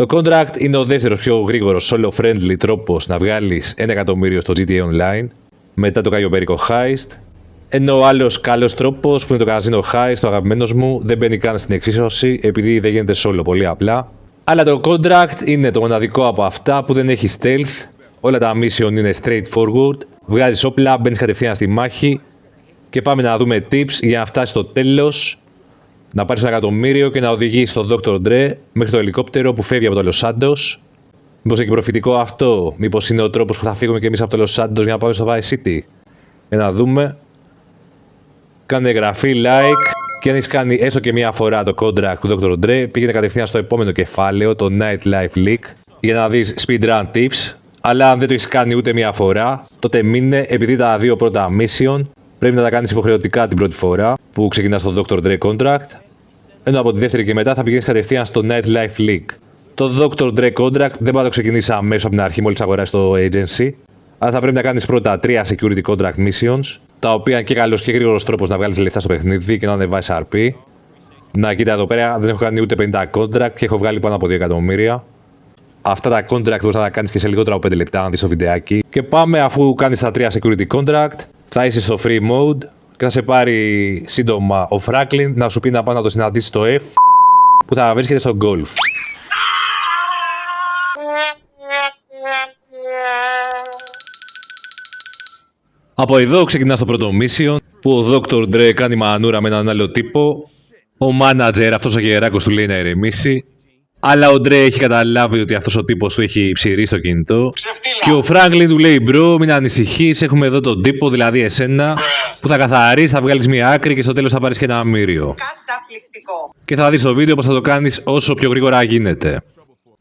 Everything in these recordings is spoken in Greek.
Το contract είναι ο δεύτερος πιο γρήγορος solo-friendly τρόπος να βγάλεις 1 εκατομμύριο στο GTA Online μετά το καλλιοπέρικο Heist, ενώ ο άλλος καλός τρόπος που είναι το Casino Heist, το αγαπημένος μου, δεν μπαίνει καν στην εξίσωση επειδή δεν γίνεται solo, πολύ απλά. Αλλά το contract είναι το μοναδικό από αυτά που δεν έχει stealth, όλα τα mission είναι straightforward, βγάζεις όπλα, μπαίνεις κατευθείαν στη μάχη και πάμε να δούμε tips για να φτάσεις στο τέλος, να πάρεις 1 εκατομμύριο και να οδηγείς τον Dr. Dre μέχρι το ελικόπτερο που φεύγει από το Los Santos. Μήπως είναι και προφητικό αυτό, μήπως είναι ο τρόπος που θα φύγουμε και εμείς από το Los Santos για να πάμε στο Vice City. Για να δούμε. Κάνε εγγραφή, like και αν έχεις κάνει έστω και μία φορά το contract του Dr. Dre, πήγαινε κατευθείαν στο επόμενο κεφάλαιο, το Nightlife League, για να δεις speedrun tips. Αλλά αν δεν το έχεις κάνει ούτε μία φορά, τότε μείνε, επειδή τα 2 πρώτα mission πρέπει να τα κάνεις υποχρεωτικά την πρώτη φορά που ξεκινάς το Dr. Dre contract, ενώ από τη δεύτερη και μετά θα πηγαίνεις κατευθείαν στο Nightlife League. Το Dr. Dre contract δεν μπορεί να το ξεκινήσεις αμέσως από την αρχή μόλις αγοράσεις το agency, αλλά θα πρέπει να κάνεις πρώτα 3 security contract missions, τα οποία είναι και καλός και γρήγορος τρόπος να βγάλεις λεφτά στο παιχνίδι και να ανεβάσεις RP. Να κοίτα εδώ πέρα, δεν έχω κάνει ούτε 50 contract και έχω βγάλει πάνω από 2 εκατομμύρια. Αυτά τα contract μπορείς να τα κάνεις και σε λιγότερα από 5 λεπτά, να δεις το βιντεάκι. Και πάμε, αφού κάνεις τα 3 security contract, θα είσαι στο free mode και θα σε πάρει σύντομα ο Franklin να σου πει να πάει να το συναντήσεις στο F που θα βρίσκεται στο golf. Από εδώ ξεκινά το πρώτο mission που ο Dr. Dre κάνει μανούρα με έναν άλλο τύπο. Ο manager, αυτός ο γεράκος, του λέει να ηρεμήσει. Αλλά ο Dre έχει καταλάβει ότι αυτός ο τύπος του έχει ψηρίσει το κινητό. Και ο Franklin του λέει: Bro, μην ανησυχείς, έχουμε εδώ τον τύπο, δηλαδή εσένα, που θα καθαρίσεις, θα βγάλεις μία άκρη και στο τέλος θα πάρεις και ένα μύριο. Καταπληκτικό. Και θα δεις στο βίντεο πως θα το κάνεις όσο πιο γρήγορα γίνεται.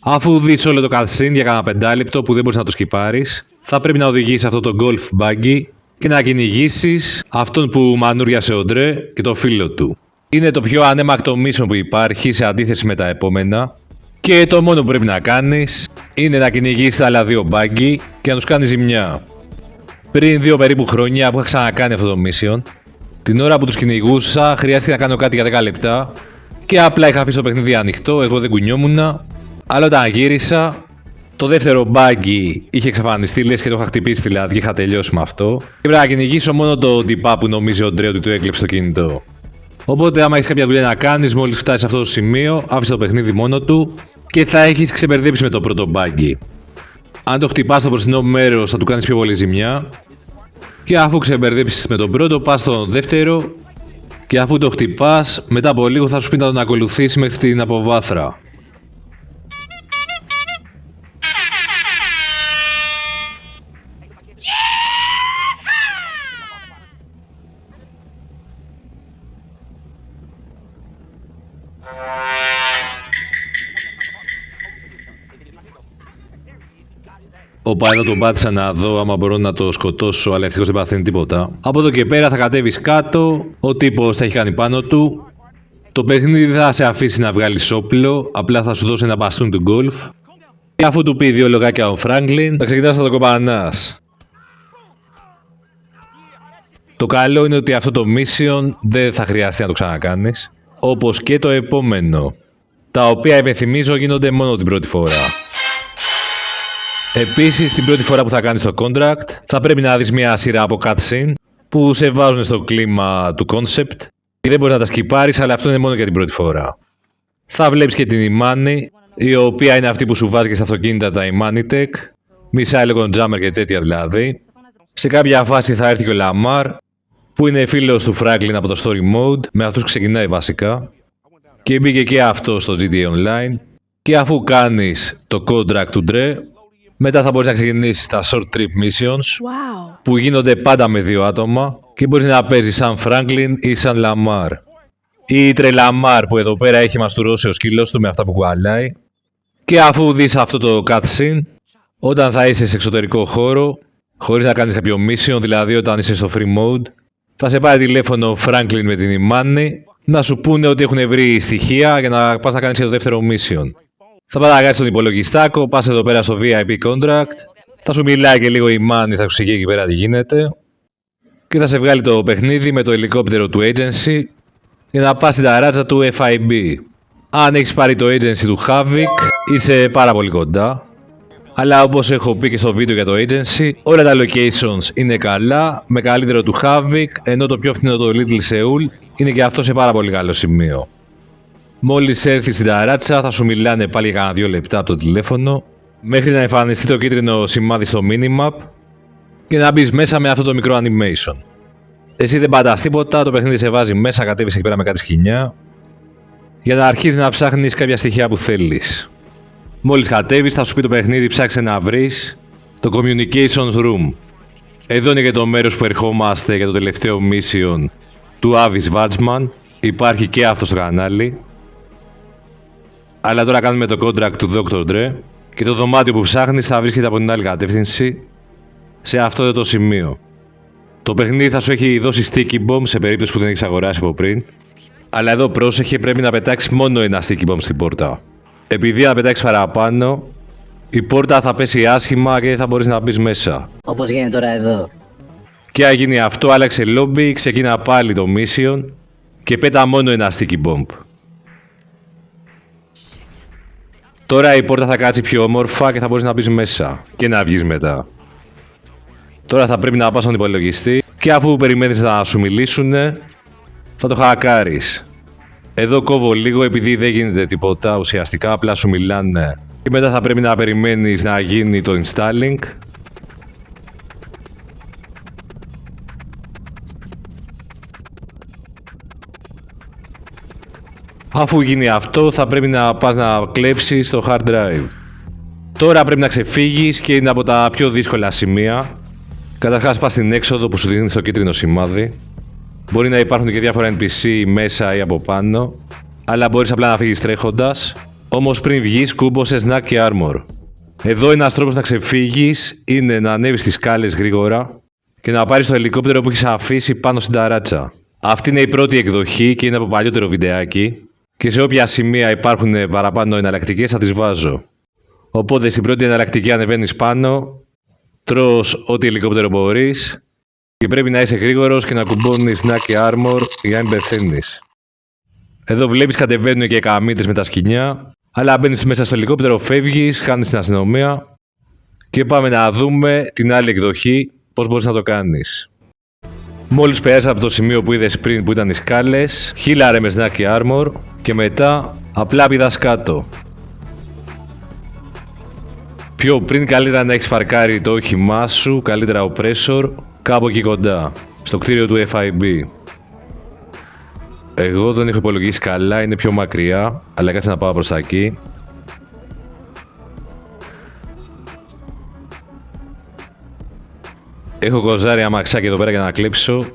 Αφού δεις όλο το cutscene για κάνα 5 λεπτό που δεν μπορείς να το σκιπάρεις, θα πρέπει να οδηγήσεις αυτό το golf buggy και να κυνηγήσεις αυτόν που μανούριασε ο Dre και το φίλο του. Είναι το πιο ανέμακτο mission που υπάρχει σε αντίθεση με τα επόμενα. Και το μόνο που πρέπει να κάνεις είναι να κυνηγήσεις τα άλλα 2 buggy και να τους κάνεις ζημιά. Πριν 2 περίπου χρόνια που είχα ξανακάνει αυτό το mission, την ώρα που τους κυνηγούσα χρειάστηκε να κάνω κάτι για 10 λεπτά και απλά είχα αφήσει το παιχνίδι ανοιχτό, εγώ δεν κουνιόμουνα, αλλά όταν γύρισα, το δεύτερο buggy είχε εξαφανιστεί, λες και το είχα χτυπήσει δηλαδή, είχα τελειώσει με αυτό και πρέπει να κυνηγήσω μόνο το τυπά που νομίζει ο Dre ότι του έκλεψε το κινητό. Οπότε, άμα έχεις κάποια δουλειά να κάνεις, μόλις φτάσεις σε αυτό το σημείο, άφησε το παιχνίδι μόνο του και θα έχεις ξεμπερδέψει με το πρώτο buggy. Αν το χτυπάς στο μπροστινό μέρος, θα του κάνεις πιο πολύ ζημιά. Και αφού ξεμπερδέψεις με τον πρώτο, πας στον δεύτερο. Και αφού το χτυπάς, μετά από λίγο θα σου πει να τον ακολουθήσει μέχρι την αποβάθρα. Όπα, εδώ τον πάτησα να δω άμα μπορώ να το σκοτώσω, αλλά ευτυχώς δεν παθαίνει τίποτα. Από εδώ και πέρα θα κατέβεις κάτω, ο τύπος θα έχει κάνει πάνω του. Το παιχνίδι δεν θα σε αφήσει να βγάλεις όπλο, απλά θα σου δώσει ένα μπαστούν του golf. Και αφού του πει 2 λογάκια ο Franklin, θα ξεκινάς να το κοπανάς. Το καλό είναι ότι αυτό το mission δεν θα χρειαστεί να το ξανακάνεις, όπως και το επόμενο, τα οποία υπενθυμίζω γίνονται μόνο την πρώτη φορά. Επίσης, την πρώτη φορά που θα κάνεις το contract, θα πρέπει να δεις μια σειρά από cutscene που σε βάζουν στο κλίμα του concept και δεν μπορείς να τα σκιπάρεις, αλλά αυτό είναι μόνο για την πρώτη φορά. Θα βλέπεις και την Imani, η οποία είναι αυτή που σου βάζει και στα αυτοκίνητα τα Imanitech, Missile Gun Jammer και τέτοια δηλαδή. Σε κάποια φάση θα έρθει και ο Lamar, που είναι φίλος του Franklin από το Story Mode, με αυτούς ξεκινάει βασικά. Και μπήκε και αυτό στο GTA Online. Και αφού κάνεις το contract του Dre, μετά θα μπορείς να ξεκινήσεις τα short trip missions, που γίνονται πάντα με 2 άτομα και μπορείς να παίζεις σαν Franklin ή σαν Lamar. Ή Τρελαμάρ που εδώ πέρα έχει μαστουρώσει ο σκύλος του με αυτά που κουβαλάει. Και αφού δεις αυτό το cutscene, όταν θα είσαι σε εξωτερικό χώρο, χωρίς να κάνεις κάποιο mission, δηλαδή όταν είσαι στο free mode, θα σε πάρει τηλέφωνο ο Franklin με την Imani να σου πούνε ότι έχουν βρει στοιχεία για να πας να κάνεις και το δεύτερο mission. Θα πας να κάνεις τον υπολογιστάκο, πας εδώ πέρα στο VIP contract, θα σου μιλάει και λίγο η Imani, θα σου εξηγεί εκεί πέρα τι γίνεται και θα σε βγάλει το παιχνίδι με το ελικόπτερο του agency για να πας στην ταράτσα του FIB. Αν έχεις πάρει το agency του Havoc, είσαι πάρα πολύ κοντά. Αλλά όπως έχω πει και στο βίντεο για το agency, όλα τα locations είναι καλά, με καλύτερο του Havoc, ενώ το πιο φθηνό το Little Seoul είναι και αυτό σε πάρα πολύ καλό σημείο. Μόλις έρθεις στην ταράτσα θα σου μιλάνε πάλι για 2 λεπτά από το τηλέφωνο, μέχρι να εμφανιστεί το κίτρινο σημάδι στο minimap και να μπεις μέσα με αυτό το μικρό animation. Εσύ δεν πατάς τίποτα, το παιχνίδι σε βάζει μέσα, κατέβεις εκεί πέρα με κάτι σκοινιά, για να αρχίσεις να ψάχνεις κάποια στοιχεία που θέλεις. Μόλις κατέβεις θα σου πει το παιχνίδι ψάξε να βρεις το Communications Room. Εδώ είναι και το μέρος που ερχόμαστε για το τελευταίο mission του Avis Watchman. Υπάρχει και αυτό στο κανάλι. Αλλά τώρα κάνουμε το contract του Dr. Dre και το δωμάτιο που ψάχνεις θα βρίσκεται από την άλλη κατεύθυνση, σε αυτό εδώ το σημείο. Το παιχνίδι θα σου έχει δώσει sticky bomb σε περίπτωση που δεν έχεις αγοράσει από πριν. Αλλά εδώ πρόσεχε, πρέπει να πετάξεις μόνο ένα sticky bomb στην πόρτα. Επειδή αν πετάξεις παραπάνω, η πόρτα θα πέσει άσχημα και δεν θα μπορείς να μπεις μέσα. Όπως γίνεται τώρα εδώ. Και αν γίνει αυτό, άλλαξε lobby, ξεκίνα πάλι το mission και πέτα μόνο ένα sticky bomb. Τώρα η πόρτα θα κάτσει πιο όμορφα και θα μπορείς να μπεις μέσα και να βγεις μετά. Τώρα θα πρέπει να πας στον υπολογιστή και αφού περιμένεις να σου μιλήσουνε, θα το χακάρεις. Εδώ κόβω λίγο επειδή δεν γίνεται τίποτα ουσιαστικά, απλά σου μιλάνε και μετά θα πρέπει να περιμένεις να γίνει το installing. Αφού γίνει αυτό θα πρέπει να πας να κλέψεις το hard drive. Τώρα πρέπει να ξεφύγεις και είναι από τα πιο δύσκολα σημεία. Καταρχάς πας στην έξοδο που σου δίνει το κίτρινο σημάδι. Μπορεί να υπάρχουν και διάφορα NPC μέσα ή από πάνω, αλλά μπορείς απλά να φύγεις τρέχοντας. Όμως πριν βγεις κούμποσε snack και armor. Εδώ ένας τρόπος να ξεφύγεις είναι να ανέβεις τις σκάλες γρήγορα και να πάρεις το ελικόπτερο που έχεις αφήσει πάνω στην ταράτσα. Αυτή είναι η πρώτη εκδοχή και είναι από παλιότερο βιντεάκι και σε όποια σημεία υπάρχουν παραπάνω εναλλακτικές θα τις βάζω. Οπότε στην πρώτη εναλλακτική ανεβαίνεις πάνω, τρως ό,τι ελικόπτερο μπορείς και πρέπει να είσαι γρήγορος και να κουμπώνεις snack και armor για να μην πεθαίνεις. Εδώ βλέπεις κατεβαίνουν και καμίτες με τα σκοινιά, αλλά μπαίνεις μέσα στο ελικόπτερο, φεύγεις, κάνεις την αστυνομία και πάμε να δούμε την άλλη εκδοχή πώς μπορείς να το κάνεις. Μόλις περάσεις από το σημείο που είδες πριν που ήταν οι σκάλες, χύλαρε με snack και armor και μετά απλά πηδάς κάτω. Πιο πριν καλύτερα να έχεις παρκάρει το όχημά σου, καλύτερα ο pressure, κάπου εκεί κοντά, στο κτίριο του FIB. Εγώ δεν έχω υπολογίσει καλά, είναι πιο μακριά, αλλά κάτσε να πάω προς τα εκεί. Έχω κοζάρει αμαξάκι εδώ πέρα για να κλέψω.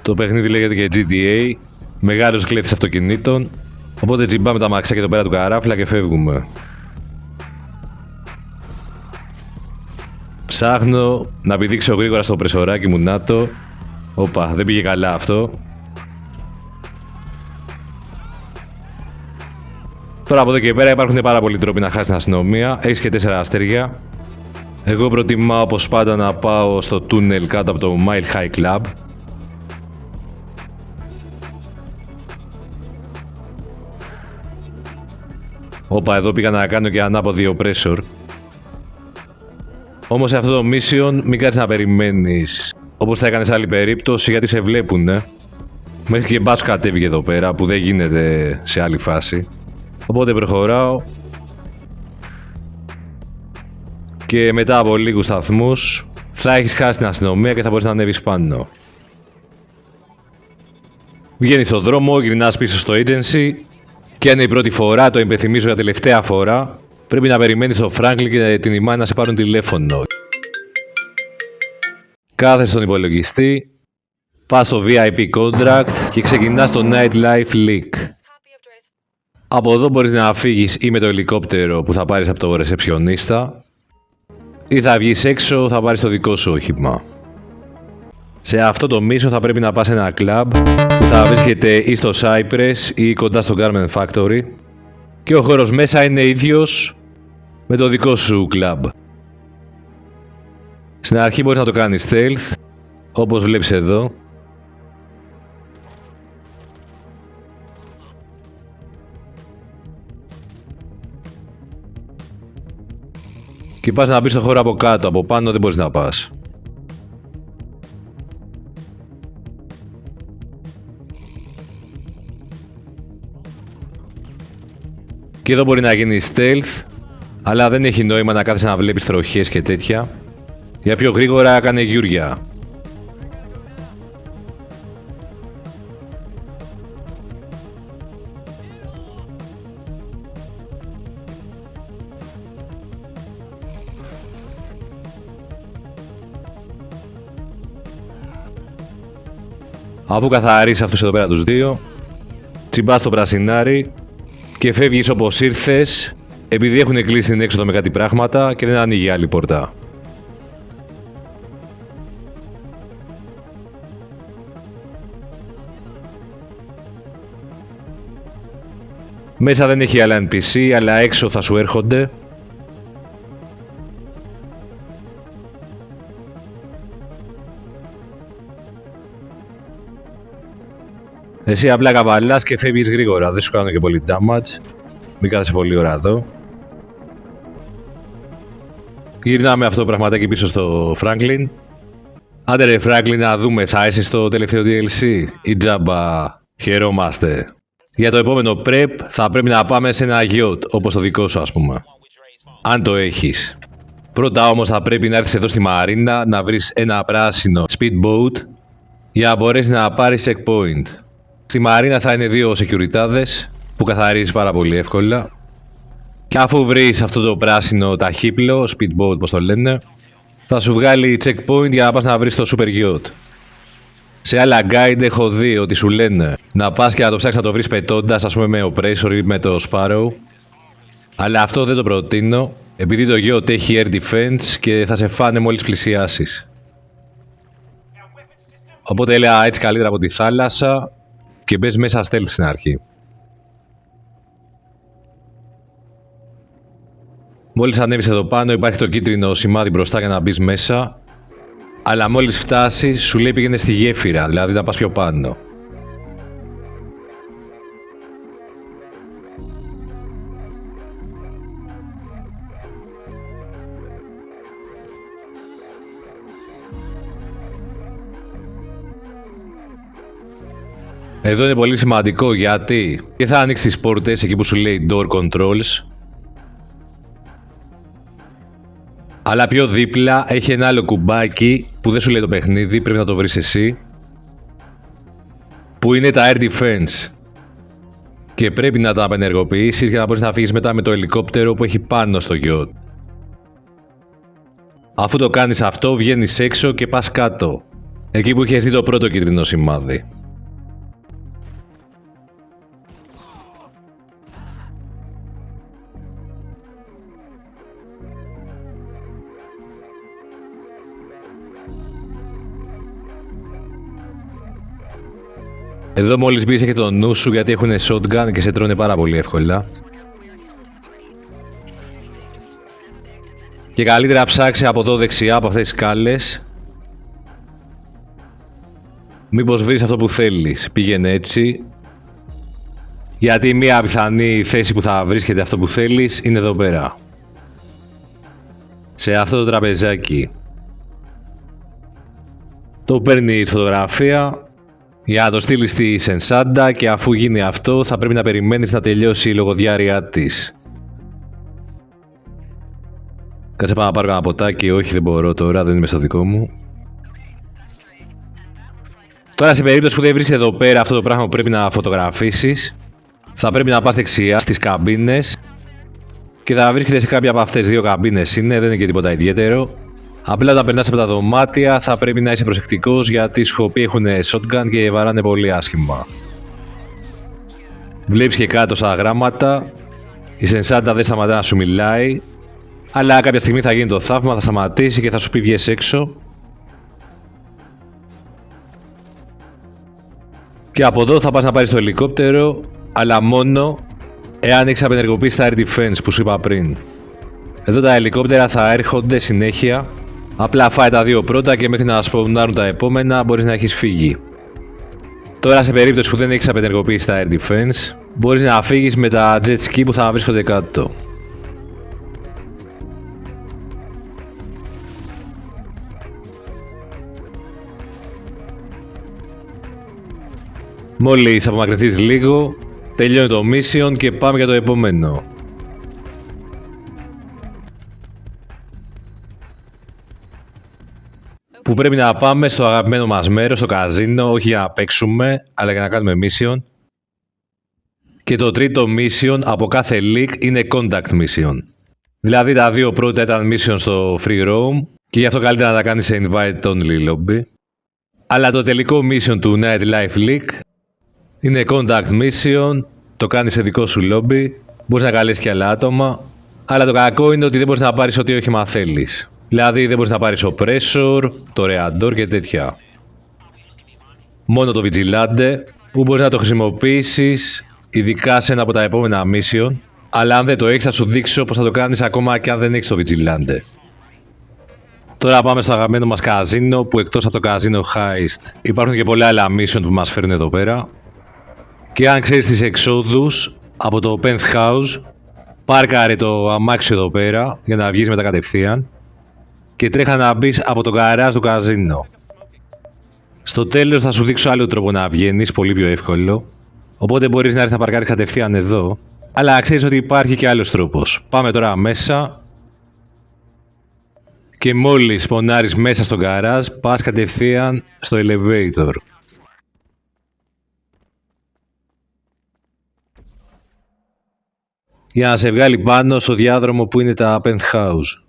Το παιχνίδι λέγεται και GTA, μεγάλος κλέφτης αυτοκινήτων, οπότε τζιμπάμε τα αμαξάκια εδώ πέρα του καράφλα και φεύγουμε. Ψάχνω να πηδήξω γρήγορα στο πρεσοράκι μου, να το. Όπα, δεν πήγε καλά αυτό. Τώρα από εδώ και πέρα υπάρχουν πάρα πολλοί τρόποι να χάσεις την αστυνομία. Έχεις και 4 αστέρια. Εγώ προτιμάω όπως πάντα να πάω στο τούνελ κάτω από το Mile High Club. Όπα, εδώ πήγα να κάνω και ανάποδο pressure. Όμως σε αυτό το mission μην κάτσεις να περιμένεις όπως θα έκανες σε άλλη περίπτωση, γιατί σε βλέπουνε. Μέχρι και μπάτσο κατέβηκε εδώ πέρα που δεν γίνεται σε άλλη φάση. Οπότε προχωράω και μετά από λίγους σταθμούς θα έχεις χάσει την αστυνομία και θα μπορείς να ανέβεις πάνω. Βγαίνεις στον δρόμο, γυρνάς πίσω στο agency και αν είναι η πρώτη φορά, το υπενθυμίζω για τελευταία φορά, πρέπει να περιμένεις τον Franklin και την Imani να σε πάρουν τηλέφωνο. Κάθεσαι στον υπολογιστή, πας στο VIP contract και ξεκινάς το Nightlife Leak. Από εδώ μπορείς να φύγεις ή με το ελικόπτερο που θα πάρεις από το ρεσεψιονίστα ή θα βγεις έξω, θα πάρεις το δικό σου όχημα. Σε αυτό το mission θα πρέπει να πας σε ένα club που θα βρίσκεται ή στο Cypress ή κοντά στο Garment Factory και ο χώρος μέσα είναι ίδιος με το δικό σου club. Στην αρχή μπορείς να το κάνεις stealth, όπως βλέπεις εδώ. και πας να μπεις στο χώρο από κάτω, από πάνω δεν μπορείς να πας. Και εδώ μπορεί να γίνει stealth, αλλά δεν έχει νόημα να κάθεσαι να βλέπεις τροχές και τέτοια. Για πιο γρήγορα κάνε γιούρια. Αφού καθαρίσεις αυτούς εδώ πέρα τους δύο, τσιμπάς το πρασινάρι και φεύγεις όπως ήρθες, επειδή έχουν κλείσει την έξοδο με κάτι πράγματα και δεν ανοίγει άλλη πόρτα. Μέσα δεν έχει άλλα NPC, αλλά έξω θα σου έρχονται. Εσύ απλά καβαλάς και φεύγεις γρήγορα, δεν σου κάνω και πολύ damage. Μην κάθεσαι πολύ ώρα εδώ. Γυρνάμε αυτό το πραγματάκι πίσω στο Franklin. Άντε ρε Franklin, να δούμε, θα είσαι στο τελευταίο DLC ή τζάμπα? Χαιρόμαστε. Για το επόμενο prep θα πρέπει να πάμε σε ένα yacht, όπως το δικό σου ας πούμε. Αν το έχεις. Πρώτα όμως θα πρέπει να έρθεις εδώ στη μαρίνα να βρεις ένα πράσινο speedboat για να μπορέσεις να πάρεις checkpoint. Στη μαρίνα θα είναι δύο σεκιουριτάδες που καθαρίζεις πάρα πολύ εύκολα. Και αφού βρεις αυτό το πράσινο ταχύπλο, speedboat πως το λένε, θα σου βγάλει checkpoint για να πας να βρεις το super yacht. Σε άλλα guide έχω δει ότι σου λένε να πας και να το ψάξεις να το βρεις πετώντας, ας πούμε με oppressor ή με το Sparrow. Αλλά αυτό δεν το προτείνω, επειδή το yacht έχει air defense και θα σε φάνε μόλις πλησιάσεις. Οπότε έλεγα έτσι καλύτερα από τη θάλασσα και μπες μέσα stealth στην αρχή. Μόλις ανέβεις εδώ πάνω υπάρχει το κίτρινο σημάδι μπροστά για να μπεις μέσα, αλλά μόλις φτάσεις σου λέει πήγαινε στη γέφυρα, δηλαδή να πας πιο πάνω. Εδώ είναι πολύ σημαντικό γιατί και θα ανοίξεις τις πόρτες εκεί που σου λέει door controls, αλλά πιο δίπλα έχει ένα άλλο κουμπάκι που δεν σου λέει το παιχνίδι, πρέπει να το βρεις εσύ, που είναι τα air defense και πρέπει να τα απενεργοποιήσεις για να μπορείς να φύγεις μετά με το ελικόπτερο που έχει πάνω στο yacht. Αφού το κάνεις αυτό βγαίνεις έξω και πας κάτω, εκεί που είχες δει το πρώτο κίτρινο σημάδι. Εδώ μόλις μπεις έχει το νου σου γιατί έχουν shotgun και σε τρώνε πάρα πολύ εύκολα. Και καλύτερα ψάξε από εδώ δεξιά από αυτές τις σκάλες. Μήπως βρεις αυτό που θέλεις, πήγαινε έτσι. Γιατί μία πιθανή θέση που θα βρίσκεται αυτό που θέλεις είναι εδώ πέρα. Σε αυτό το τραπεζάκι. Το παίρνεις φωτογραφία για να το στείλεις στη Σενσάντα και αφού γίνει αυτό θα πρέπει να περιμένεις να τελειώσει η λογοδιάρρειά της. Κάτσε πάω να πάρω ένα ποτάκι, όχι δεν μπορώ τώρα, δεν είμαι στο δικό μου. Τώρα σε περίπτωση που δεν βρίσκεται εδώ πέρα αυτό το πράγμα που πρέπει να φωτογραφίσεις, θα πρέπει να πας δεξιά στις καμπίνες και θα βρίσκεται σε κάποια από αυτές δύο καμπίνες είναι, δεν είναι και τίποτα ιδιαίτερο. Απλά όταν περνάς από τα δωμάτια θα πρέπει να είσαι προσεκτικός γιατί οι σκοποί έχουν shotgun και βαράνε πολύ άσχημα. Βλέπεις και κάτω στα γράμματα, η Σενσάντα δεν σταματά να σου μιλάει, αλλά κάποια στιγμή θα γίνει το θαύμα, θα σταματήσει και θα σου πει βγες έξω. Και από εδώ θα πας να πάρεις το ελικόπτερο, αλλά μόνο εάν έχεις απενεργοποιήσει τα air defense που σου είπα πριν. Εδώ τα ελικόπτερα θα έρχονται συνέχεια, απλά φάει τα δύο πρώτα και μέχρι να σπονάρουν τα επόμενα μπορείς να έχεις φύγει. Τώρα σε περίπτωση που δεν έχεις απενεργοποιήσει τα air defense, μπορείς να φύγεις με τα jet ski που θα βρίσκονται κάτω. Μόλις απομακρυνθείς λίγο, τελειώνει το mission και πάμε για το επόμενο. Που πρέπει να πάμε στο αγαπημένο μας μέρος, στο καζίνο, όχι για να παίξουμε, αλλά για να κάνουμε mission. Και το τρίτο mission από κάθε league είναι contact mission. Δηλαδή τα δύο πρώτα ήταν mission στο free roam και γι' αυτό καλύτερα να τα κάνεις σε invite only lobby. Αλλά το τελικό mission του Nightlife League είναι contact mission, το κάνεις σε δικό σου lobby, μπορείς να καλέσεις και άλλα άτομα, αλλά το κακό είναι ότι δεν μπορείς να πάρεις ό,τι όχημα θέλεις. Δηλαδή δεν μπορείς να πάρεις oppressor, το reador και τέτοια. Μόνο το vigilante που μπορείς να το χρησιμοποιήσεις ειδικά σε ένα από τα επόμενα mission, αλλά αν δεν το έχεις θα σου δείξω πως θα το κάνεις ακόμα και αν δεν έχεις το vigilante. Τώρα πάμε στο αγαπημένο μας καζίνο, που εκτός από το καζίνο heist υπάρχουν και πολλά άλλα mission που μας φέρνουν εδώ πέρα. Και αν ξέρεις τις εξόδους από το penthouse, πάρκαρε το αμάξι εδώ πέρα για να βγεις μετά κατευθείαν και τρέχα να μπεις από το γκαράζ του καζίνο. Στο τέλος θα σου δείξω άλλο τρόπο να βγαίνεις, πολύ πιο εύκολο, οπότε μπορείς να έρθεις να παρκάρεις κατευθείαν εδώ, αλλά ξέρεις ότι υπάρχει και άλλος τρόπος. Πάμε τώρα μέσα και μόλις σπονάρεις μέσα στο γκαράζ, πας κατευθείαν στο elevator. Για να σε βγάλει πάνω στο διάδρομο που είναι τα penthouse.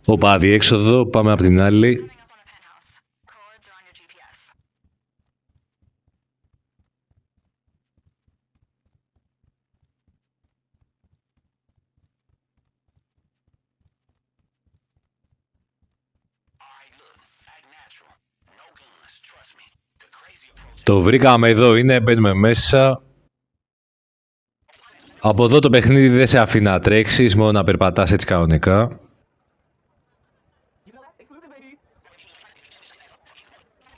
Όπα, διέξοδο, πάμε από την άλλη. Το βρήκαμε, εδώ είναι, μπαίνουμε μέσα. Από εδώ το παιχνίδι δεν σε αφήνει να τρέξεις, μόνο να περπατάς έτσι κανονικά.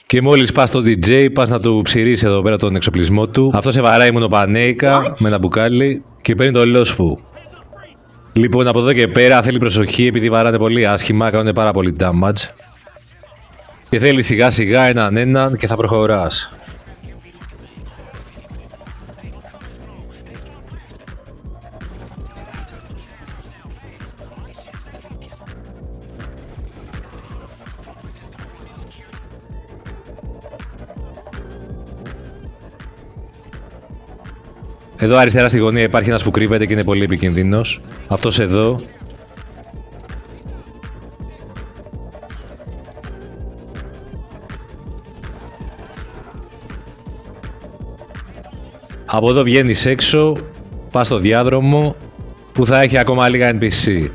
Και μόλις πας στο DJ, πας να του ψηρίσεις εδώ πέρα τον εξοπλισμό του. Αυτό σε βαράει μονοπανέικα με ένα μπουκάλι και παίρνει το λόσπου. Λοιπόν, από εδώ και πέρα θέλει προσοχή επειδή βαράνε πολύ άσχημα, κάνουν πάρα πολύ damage. Και θέλει σιγά σιγά έναν και θα προχωράς. Εδώ αριστερά στη γωνία υπάρχει ένας που κρύβεται και είναι πολύ επικίνδυνος. Αυτός εδώ. Από εδώ βγαίνεις έξω, πας στο διάδρομο που θα έχει ακόμα λίγα NPC.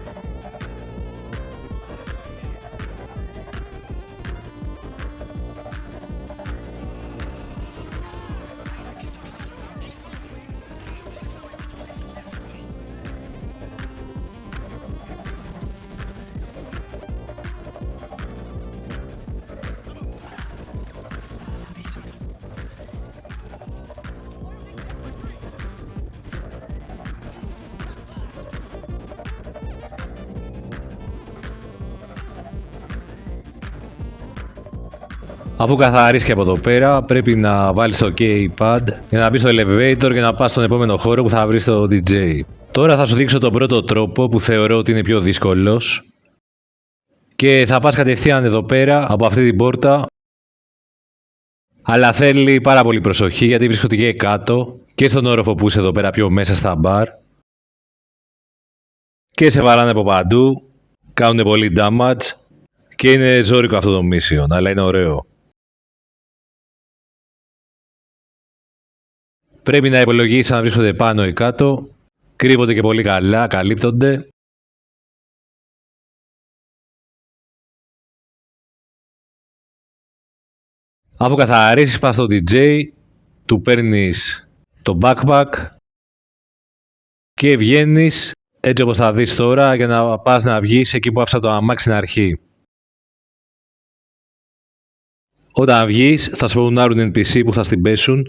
Αφού καθαρίσεις και από εδώ πέρα, πρέπει να βάλεις το keypad για να μπεις στο elevator και να πας στον επόμενο χώρο που θα βρεις το DJ. Τώρα θα σου δείξω τον πρώτο τρόπο που θεωρώ ότι είναι πιο δύσκολος. Και θα πας κατευθείαν εδώ πέρα, από αυτή την πόρτα. Αλλά θέλει πάρα πολύ προσοχή γιατί βρίσκονται και κάτω και στον όροφο που είσαι εδώ πέρα πιο μέσα στα μπαρ. Και σε βαράνε από παντού, κάνουν πολύ damage και είναι ζώρικο αυτό το mission, αλλά είναι ωραίο. Πρέπει να υπολογίσεις αν βρίσκονται πάνω ή κάτω, κρύβονται και πολύ καλά, καλύπτονται. Αφού καθαρίσεις, πας στο DJ, του παίρνεις το backpack και βγαίνεις έτσι όπως θα δεις τώρα για να πας να βγεις εκεί που άφησα το αμάξι στην αρχή. Όταν βγεις θα σπονάρουν NPC που θα στην πέσουν.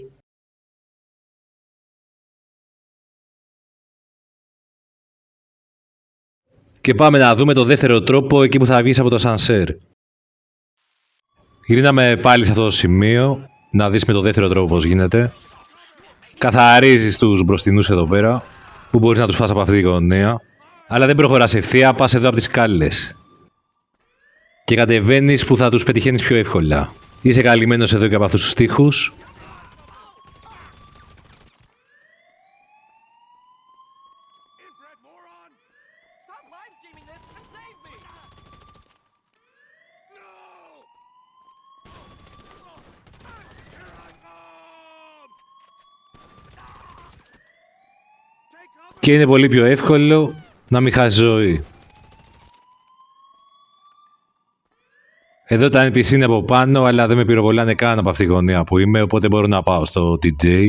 Και πάμε να δούμε το δεύτερο τρόπο εκεί που θα βγεις από το σανσέρ. Γυρνάμε πάλι σε αυτό το σημείο να δεις με το δεύτερο τρόπο πώς γίνεται. Καθαρίζεις τους μπροστινούς εδώ πέρα, που μπορείς να τους φας από αυτή τη γωνία. Αλλά δεν προχωράς ευθεία, πας εδώ από τις σκάλες. Και κατεβαίνεις που θα τους πετυχαίνεις πιο εύκολα. Είσαι καλυμμένος εδώ και από αυτούς τους τοίχους. Και είναι πολύ πιο εύκολο να μην χάσει ζωή. Εδώ τα NPC είναι από πάνω, αλλά δεν με πυροβολάνε καν από αυτή τη γωνία που είμαι, οπότε μπορώ να πάω στο TJ.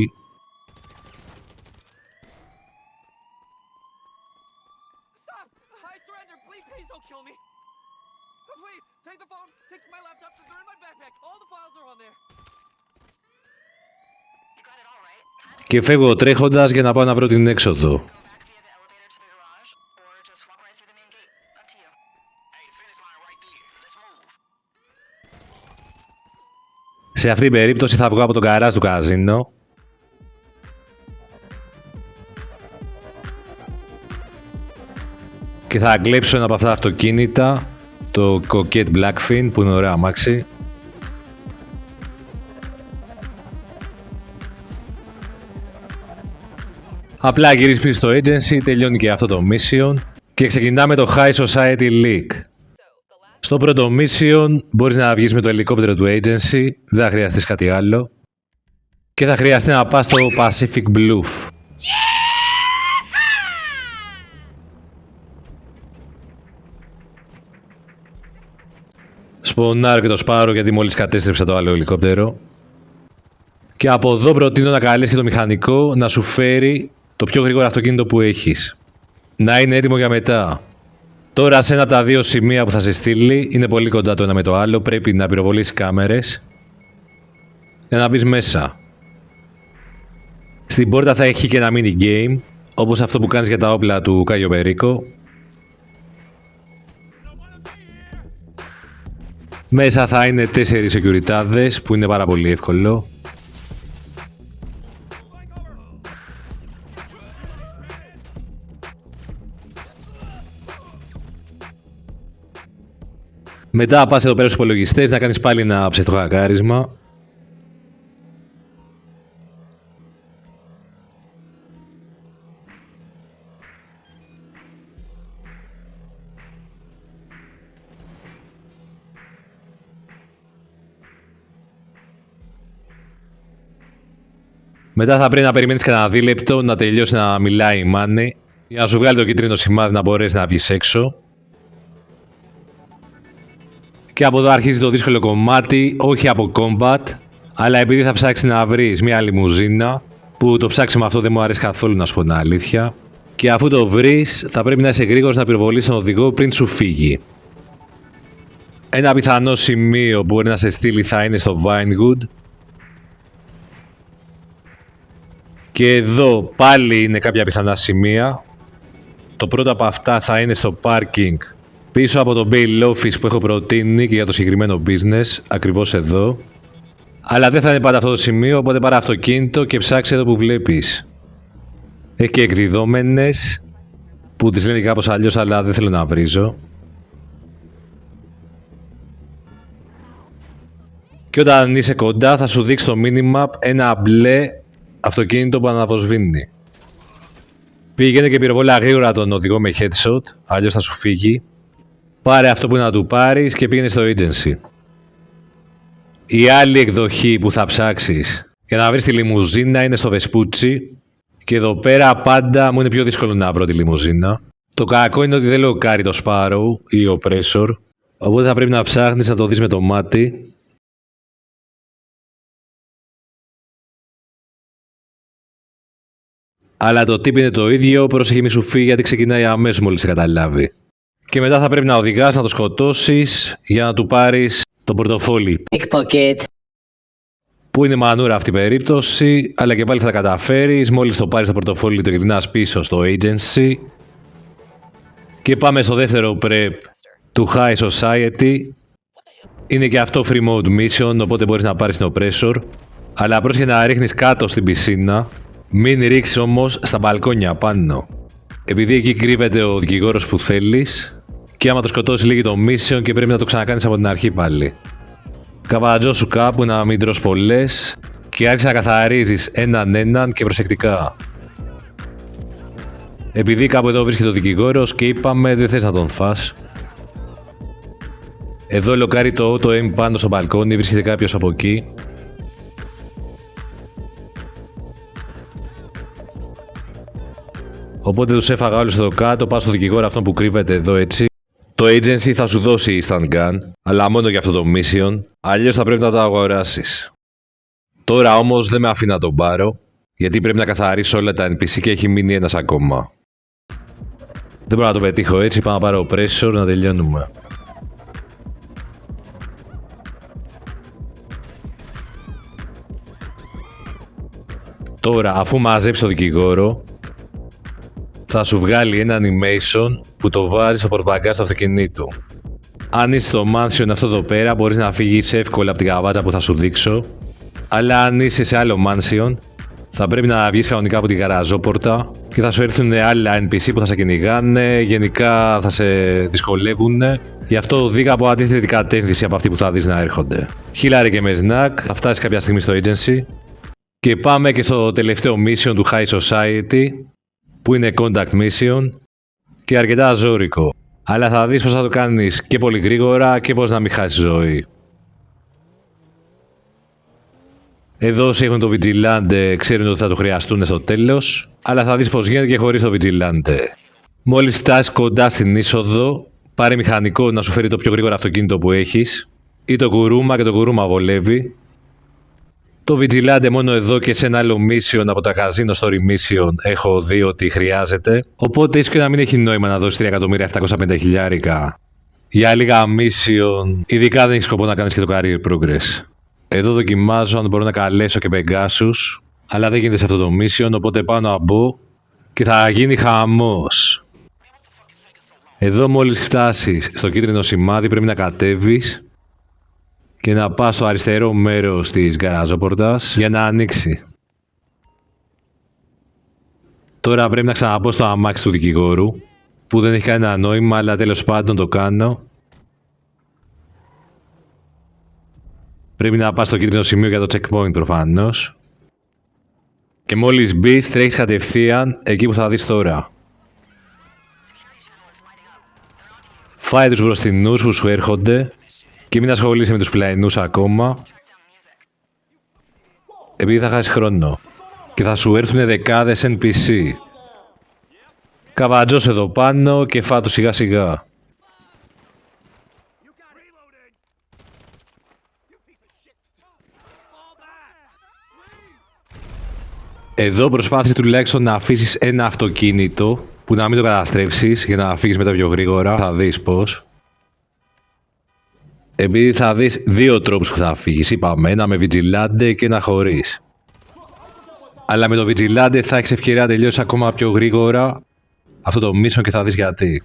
Και φεύγω τρέχοντας για να πάω να βρω την έξοδο. Σε αυτή την περίπτωση θα βγω από τον καράζ του καζίνο. Και θα κλέψω ένα από αυτά τα αυτοκίνητα, το Coquette Blackfin, που είναι ωραίο αμάξι. Απλά γυρίζεις πίσω στο agency, τελειώνει και αυτό το mission και ξεκινάμε το High Society League. Στο πρώτο mission μπορείς να βγεις με το ελικόπτερο του agency, δεν θα χρειαστείς κάτι άλλο. Και θα χρειαστεί να πας στο Pacific Bluff. Σπονάρω και το σπάρω γιατί μόλις κατέστρεψα το άλλο ελικόπτερο. Και από εδώ προτείνω να καλείς και το μηχανικό να σου φέρει το πιο γρήγορο αυτοκίνητο που έχεις. Να είναι έτοιμο για μετά. Τώρα σε ένα από τα δύο σημεία που θα σε στείλει, είναι πολύ κοντά το ένα με το άλλο, πρέπει να πυροβολήσεις κάμερες για να μπεις μέσα. Στην πόρτα θα έχει και ένα mini game, όπως αυτό που κάνεις για τα όπλα του Κάγιο Περίκο. Μέσα θα είναι 4 σεκιουριτάδες, που είναι πάρα πολύ εύκολο. Μετά πας εδώ πέρα στους υπολογιστές να κάνεις πάλι ένα ψευτοχακάρισμα. Μετά θα πρέπει να περιμένεις κανένα δίλεπτο να τελειώσει να μιλάει η Μάνη για να σου βγάλει το κίτρινο σημάδι να μπορέσεις να βγεις έξω. Και από εδώ αρχίζει το δύσκολο κομμάτι, όχι από combat, αλλά επειδή θα ψάξεις να βρεις μια λιμουζίνα, που το ψάξιμο αυτό δεν μου αρέσει καθόλου να σου πω την αλήθεια. Και αφού το βρεις, θα πρέπει να είσαι γρήγορος να πυροβολείς τον οδηγό πριν σου φύγει. Ένα πιθανό σημείο που μπορεί να σε στείλει θα είναι στο Vinewood. Και εδώ πάλι είναι κάποια πιθανά σημεία. Το πρώτο από αυτά θα είναι στο parking πίσω από το bail office που έχω προτείνει και για το συγκεκριμένο business, ακριβώς εδώ. Αλλά δεν θα είναι πάντα αυτό το σημείο, οπότε πάρε αυτοκίνητο και ψάξε εδώ που βλέπεις. Έχει και εκδιδόμενες, που τις λένε κάπως αλλιώς, αλλά δεν θέλω να βρίζω. Και όταν είσαι κοντά θα σου δείξει το minimap ένα μπλε αυτοκίνητο που αναβοσβήνει. Πήγαινε και πυροβόλα γρήγορα τον οδηγό με headshot, αλλιώς θα σου φύγει. Πάρε αυτό που είναι να του πάρεις και πήγαινε στο agency. Η άλλη εκδοχή που θα ψάξεις για να βρεις τη λιμουζίνα είναι στο Vespucci. Και εδώ πέρα πάντα μου είναι πιο δύσκολο να βρω τη λιμουζίνα. Το κακό είναι ότι δεν λοκάρει το Sparrow ή ο Oppressor, οπότε θα πρέπει να ψάχνεις να το δεις με το μάτι. Αλλά το tip είναι το ίδιο, πρόσεχε μη σου φύγει γιατί ξεκινάει αμέσως μόλις σε καταλάβει. Και μετά θα πρέπει να οδηγάς, να το σκοτώσεις για να του πάρεις το πορτοφόλι. Pickpocket. Που είναι μανούρα αυτή η περίπτωση, αλλά και πάλι θα τα καταφέρεις. Μόλις το πάρεις το πορτοφόλι, το γυρνάς πίσω στο agency. Και πάμε στο δεύτερο prep του High Society. Είναι και αυτό free mode mission, οπότε μπορείς να πάρεις την Oppressor. Αλλά πρόσεχε να ρίχνεις κάτω στην πισίνα, μην ρίξεις όμως στα μπαλκόνια πάνω. Επειδή εκεί κρύβεται ο δικηγόρος που θέλεις και άμα το σκοτώσει λίγη το mission και πρέπει να το ξανακάνεις από την αρχή πάλι. Καβατζώσου κάπου να μην τρως πολλές και άρχισε να καθαρίζεις έναν και προσεκτικά. Επειδή κάπου εδώ βρίσκεται ο δικηγόρος και είπαμε δεν θες να τον φας. Εδώ λοκάρει το auto aim πάνω στο μπαλκόνι, βρίσκεται κάποιος από εκεί. Οπότε τους έφαγα όλους εδώ κάτω, πάω στο δικηγόρο αυτόν που κρύβεται εδώ έτσι. Το agency θα σου δώσει instant gun, αλλά μόνο για αυτό το mission, αλλιώς θα πρέπει να το αγοράσεις. Τώρα όμως δεν με αφήνει να τον πάρω, γιατί πρέπει να καθαρίσω όλα τα NPC και έχει μείνει ένας ακόμα. Δεν μπορώ να το πετύχω έτσι, πάω να πάρω pressure να τελειώνουμε. Τώρα, αφού μαζέψει το δικηγόρο, θα σου βγάλει ένα animation που το βάζει στο πορτμπαγκάζ του αυτοκινήτου. Αν είσαι στο mansion αυτό εδώ πέρα, μπορείς να φύγεις εύκολα από την καβάτσα που θα σου δείξω. Αλλά αν είσαι σε άλλο mansion, θα πρέπει να βγεις κανονικά από την γαραζόπορτα και θα σου έρθουν άλλα NPC που θα σε κυνηγάνε, γενικά θα σε δυσκολεύουν. Γι' αυτό οδήγα από αντίθετη κατεύθυνση από αυτή που θα δεις να έρχονται. Χίλαρε και με snack, θα φτάσει κάποια στιγμή στο agency. Και πάμε και στο τελευταίο mission του High Society, που είναι contact mission και αρκετά ζώρικο. Αλλά θα δεις πώς θα το κάνεις και πολύ γρήγορα και πώς να μην χάσεις ζωή. Εδώ όσοι έχουν το Vigilante ξέρουν ότι θα το χρειαστούν στο τέλος, αλλά θα δεις πώς γίνεται και χωρίς το Vigilante. Μόλις φτάσεις κοντά στην είσοδο, πάρε μηχανικό να σου φέρει το πιο γρήγορο αυτοκίνητο που έχεις, ή το κουρούμα και το κουρούμα βολεύει. Το Vigilante μόνο εδώ και σε ένα άλλο mission από τα Casino Story Mission έχω δει ότι χρειάζεται, οπότε ίσως και να μην έχει νόημα να δώσεις 3.750.000 για λίγα mission, ειδικά δεν έχει σκοπό να κάνεις και το career progress. Εδώ δοκιμάζω αν μπορώ να καλέσω και Pegasus, αλλά δεν γίνεται σε αυτό το mission, οπότε πάω να μπω και θα γίνει χαμός. Εδώ μόλις φτάσεις στο κίτρινο σημάδι πρέπει να κατέβεις και να πας στο αριστερό μέρος της γκαραζόπορτας για να ανοίξει. Τώρα πρέπει να ξαναπώ στο αμάξι του δικηγόρου, που δεν έχει κανένα νόημα, αλλά τέλος πάντων το κάνω. Πρέπει να πας στο κίτρινο σημείο για το checkpoint προφανώς. Και μόλις μπεις τρέχεις κατευθείαν εκεί που θα δεις τώρα. Φάει τους μπροστινούς που σου έρχονται και μην ασχολείσαι με τους πλαϊνούς ακόμα, επειδή θα χάσεις χρόνο και θα σου έρθουν δεκάδες NPC. Καβατζώσου εδώ πάνω και φάτου σιγά σιγά. Εδώ προσπάθησε τουλάχιστον να αφήσεις ένα αυτοκίνητο που να μην το καταστρέψεις για να φύγεις μετά πιο γρήγορα, θα δεις πώς. Επειδή θα δεις δύο τρόπους που θα φύγεις, είπαμε, ένα με Vigilante και ένα χωρίς. Αλλά με το Vigilante θα έχεις ευκαιρία να τελειώσεις ακόμα πιο γρήγορα αυτό το mission και θα δεις γιατί.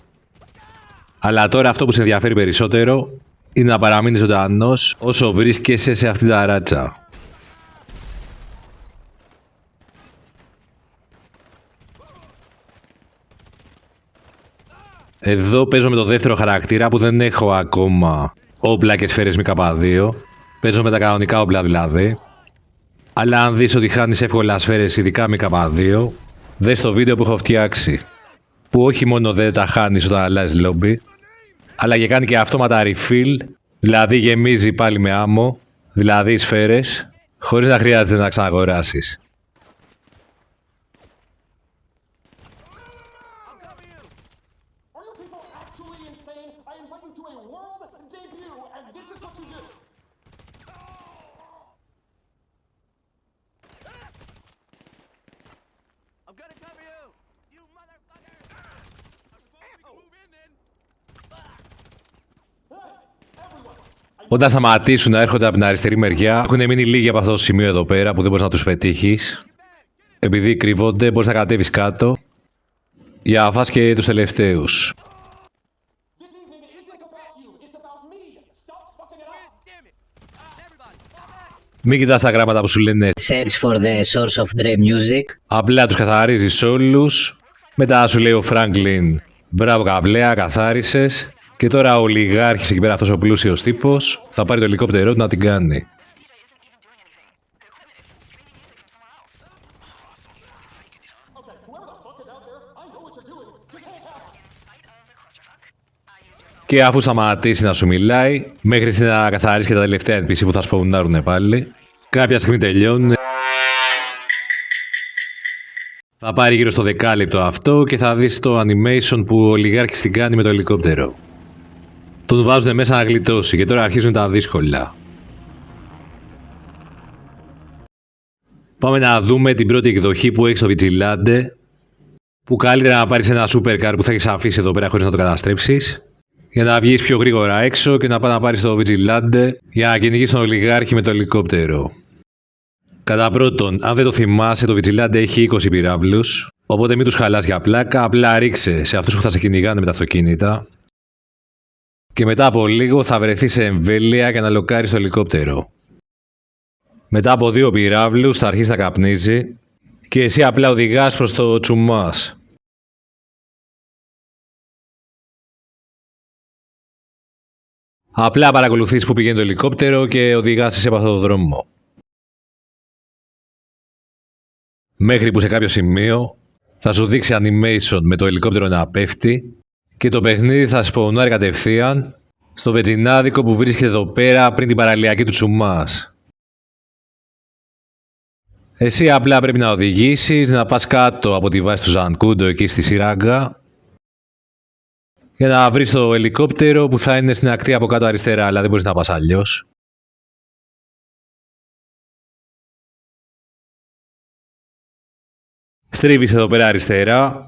Αλλά τώρα αυτό που σε ενδιαφέρει περισσότερο είναι να παραμείνεις ζωντανός όσο βρίσκεσαι σε αυτή τα ράτσα. Εδώ παίζω με το δεύτερο χαρακτήρα που δεν έχω ακόμα όπλα και σφαίρες ΜΚ2. Παίζω με τα κανονικά όπλα δηλαδή. Αλλά αν δεις ότι χάνεις εύκολα σφαίρες ειδικά ΜΚ2, δες το βίντεο που έχω φτιάξει. Που όχι μόνο δεν τα χάνεις όταν αλλάζεις λόμπι, αλλά και κάνει και αυτόματα refill, δηλαδή γεμίζει πάλι με άμμο, δηλαδή σφαίρες, χωρίς να χρειάζεται να ξαναγοράσεις. Όταν σταματήσουν να έρχονται από την αριστερή μεριά, έχουν μείνει λίγοι από αυτό το σημείο εδώ πέρα που δεν μπορείς να τους πετύχεις. Επειδή κρυβόνται, μπορείς να κατέβεις κάτω για να φας και τους τελευταίους. Μην κοιτάς τα γράμματα που σου λένε Search for the source of the music. απλά τους καθαρίζεις όλους. Μετά σου λέει ο Φράγκλιν, μπράβο καβλέα, καθάρισες. Και τώρα ο ολιγάρχης εκεί πέρα, αυτός ο πλούσιος τύπος, θα πάρει το ελικόπτερό του να την κάνει. Και αφού σταματήσει να σου μιλάει, μέχρι να καθαρίσει και τα τελευταία NPC που θα σπαουνάρουν πάλι, κάποια στιγμή τελειώνουν. Θα πάρει γύρω στο δεκάλεπτο αυτό και θα δεις το animation που ο ολιγάρχης την κάνει με το ελικόπτερο. Τον βάζουν μέσα να γλιτώσει και τώρα αρχίζουν τα δύσκολα. Πάμε να δούμε την πρώτη εκδοχή που έχει στο Vigilante, που καλύτερα να πάρεις ένα supercar που θα έχεις αφήσει εδώ πέρα χωρίς να το καταστρέψεις, για να βγεις πιο γρήγορα έξω και να πας να πάρεις το Vigilante για να κυνηγείς τον ολιγάρχη με το ελικόπτερο. Κατά πρώτον, αν δεν το θυμάσαι, το Vigilante έχει 20 πυράβλους, οπότε μην τους χαλάς για πλάκα, απλά ρίξε σε αυτούς που θα σε κυνηγάνε με τα αυτοκίνητα. Και μετά από λίγο θα βρεθεί σε εμβέλεια για να λοκάρεις το ελικόπτερο. Μετά από 2 πυράβλους θα αρχίσει να καπνίζει και εσύ απλά οδηγάς προς το τσουμάς. Απλά παρακολουθείς που πηγαίνει το ελικόπτερο και οδηγάς εσύ από αυτό το δρόμο. Μέχρι που σε κάποιο σημείο θα σου δείξει animation με το ελικόπτερο να πέφτει και το παιχνίδι θα σπαουνάρει κατευθείαν στο βενζινάδικο που βρίσκεται εδώ πέρα πριν την παραλιακή του τσουμάς. Εσύ απλά πρέπει να οδηγήσεις, να πας κάτω από τη βάση του Ζανκούντο εκεί στη σειράγγα για να βρεις το ελικόπτερο που θα είναι στην ακτή από κάτω αριστερά, αλλά δεν μπορείς να πας αλλιώς. Στρίβεις εδώ πέρα αριστερά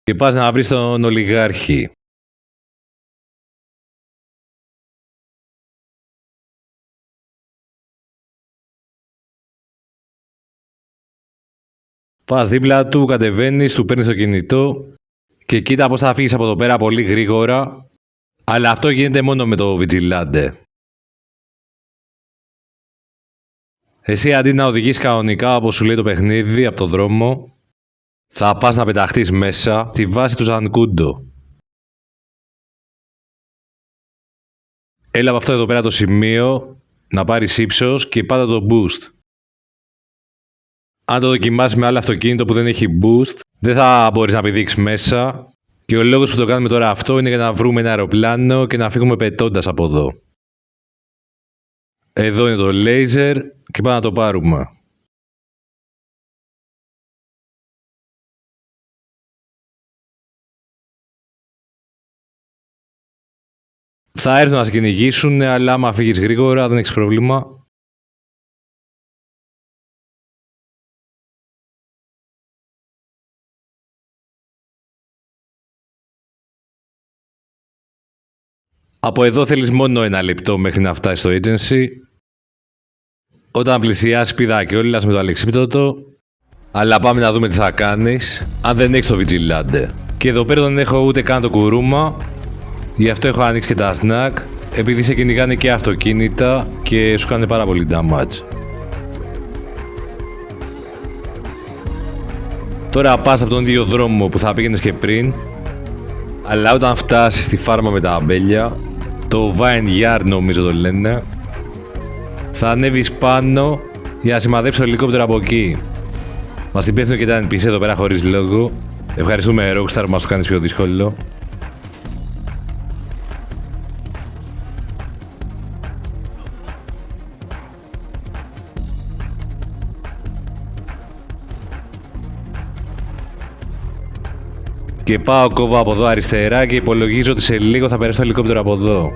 και πας να βρεις τον ολιγάρχη. Πας δίπλα του, κατεβαίνεις, του παίρνεις το κινητό και κοίτα πώς θα φύγεις από εδώ πέρα πολύ γρήγορα, αλλά αυτό γίνεται μόνο με το Vigilante. Εσύ αντί να οδηγείς κανονικά όπως σου λέει το παιχνίδι από το δρόμο, θα πας να πεταχτείς μέσα στη βάση του Ζανκούντο. Έλα από αυτό εδώ πέρα το σημείο να πάρεις ύψος και πάτα το boost. Αν το δοκιμάσεις με άλλο αυτοκίνητο που δεν έχει boost, δεν θα μπορείς να πηδήξεις μέσα και ο λόγος που το κάνουμε τώρα αυτό είναι για να βρούμε ένα αεροπλάνο και να φύγουμε πετώντας από εδώ. Εδώ είναι το laser και πάμε να το πάρουμε. Θα έρθουν να σε κυνηγήσουν, αλλά άμα φύγεις γρήγορα δεν έχεις πρόβλημα. Από εδώ θέλεις μόνο 1 λεπτό μέχρι να φτάσεις στο agency. Όταν πλησιάσεις πηδά κιόλας με το αλεξίπτωτο. Αλλά πάμε να δούμε τι θα κάνεις αν δεν έχεις το Vigilante. Και εδώ πέρα δεν έχω ούτε καν το κουρούμα. Γι' αυτό έχω ανοίξει και τα snack. Επειδή σε κυνηγάνε και αυτοκίνητα και σου κάνουν πάρα πολύ damage. Τώρα πας από τον ίδιο δρόμο που θα πήγαινες και πριν. Αλλά όταν φτάσεις στη φάρμα με τα αμπέλια, το Vineyard νομίζω το λένε, θα ανέβεις πάνω για να σημαδέψεις το ελικόπτερο από εκεί. Μας την πέφτουν και τα NPC εδώ πέρα χωρίς λόγο. Ευχαριστούμε Rockstar που μας το κάνεις πιο δύσκολο. Και πάω κόβω από εδώ αριστερά και υπολογίζω ότι σε λίγο θα περάσει το ελικόπτερο από εδώ.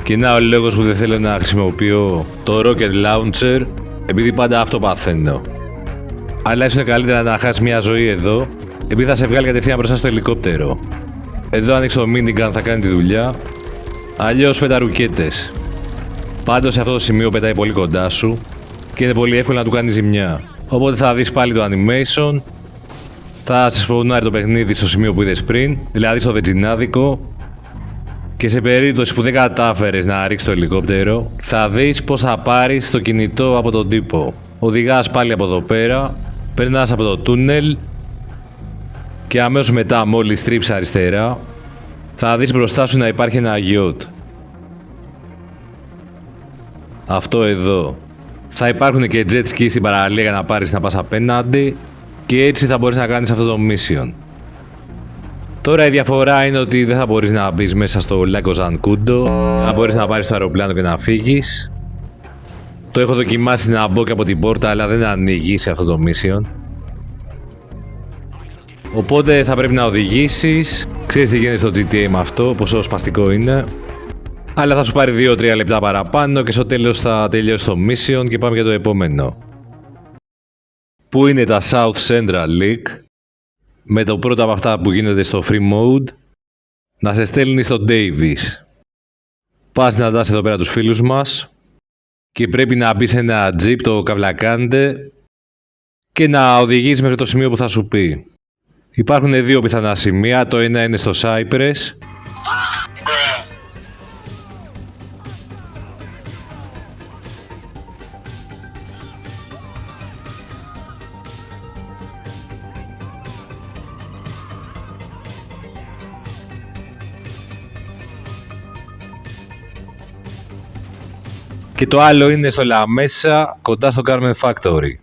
Και να ο λόγος που δεν θέλω να χρησιμοποιώ το Rocket Launcher, επειδή πάντα αυτό παθαίνω. Αλλά ίσως είναι καλύτερα να χάσεις μια ζωή εδώ, επειδή θα σε βγάλει κατευθείαν μπροστά στο ελικόπτερο. Εδώ ανοίξει το minigun θα κάνει τη δουλειά, αλλιώς πέτα ρουκέτες. Πάντως σε αυτό το σημείο πετάει πολύ κοντά σου και είναι πολύ εύκολο να του κάνει ζημιά. Οπότε θα δεις πάλι το animation. Θα σε σπονάρει το παιχνίδι στο σημείο που είδες πριν, δηλαδή στο βενζινάδικο, Και σε περίπτωση που δεν κατάφερες να ρίξεις το ελικόπτερο, θα δεις πως θα πάρεις το κινητό από τον τύπο. Οδηγάς πάλι από εδώ πέρα, περνάς από το τούνελ και αμέσως μετά, μόλις στρίψεις αριστερά, θα δεις μπροστά σου να υπάρχει ένα yacht. Αυτό εδώ. Θα υπάρχουν και jet ski στην παραλία για να πάρεις να πας απέναντι και έτσι θα μπορείς να κάνεις αυτό το mission. Τώρα η διαφορά είναι ότι δεν θα μπορείς να μπεις μέσα στο Lago Zancudo, να μπορείς να πάρεις το αεροπλάνο και να φύγεις. Το έχω δοκιμάσει να μπω και από την πόρτα, αλλά δεν ανοίγει σε αυτό το mission. Οπότε θα πρέπει να οδηγήσεις. Ξέρεις τι γίνεται στο GTA με αυτό, πόσο σπαστικό είναι. Αλλά θα σου πάρει 2-3 λεπτά παραπάνω και στο τέλος θα τελειώσει το mission και πάμε για το επόμενο. Που είναι τα South Central League. Με το πρώτο από αυτά που γίνεται στο Free Mode, να σε στέλνει στο Davis. Πας να δεις εδώ πέρα τους φίλους μας και πρέπει να μπεις σε ένα Jeep, το Cavalcante, και να οδηγείς μέχρι το σημείο που θα σου πει. Υπάρχουν δύο πιθανά σημεία, το ένα είναι στο Cypress και το άλλο είναι στο La Mesa, κοντά στο Carmen Factory.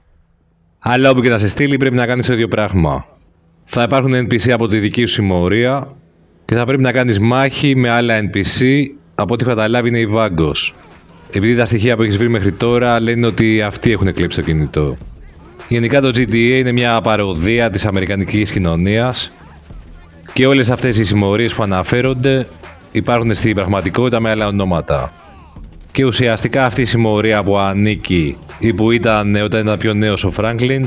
Αλλά όπου και να σε στείλει πρέπει να κάνεις το ίδιο πράγμα. Θα υπάρχουν NPC από τη δική σου συμμορία και θα πρέπει να κάνεις μάχη με άλλα NPC, από ό,τι έχω καταλάβει είναι η Vagos. Επειδή τα στοιχεία που έχεις βρει μέχρι τώρα λένε ότι αυτοί έχουν κλέψει το κινητό. Γενικά το GTA είναι μια παροδία της αμερικανικής κοινωνίας και όλες αυτές οι συμμορίες που αναφέρονται υπάρχουν στην πραγματικότητα με άλλα ονόματα. Και ουσιαστικά αυτή η συμμορία που ανήκει ή που ήταν όταν ήταν πιο νέος ο Franklin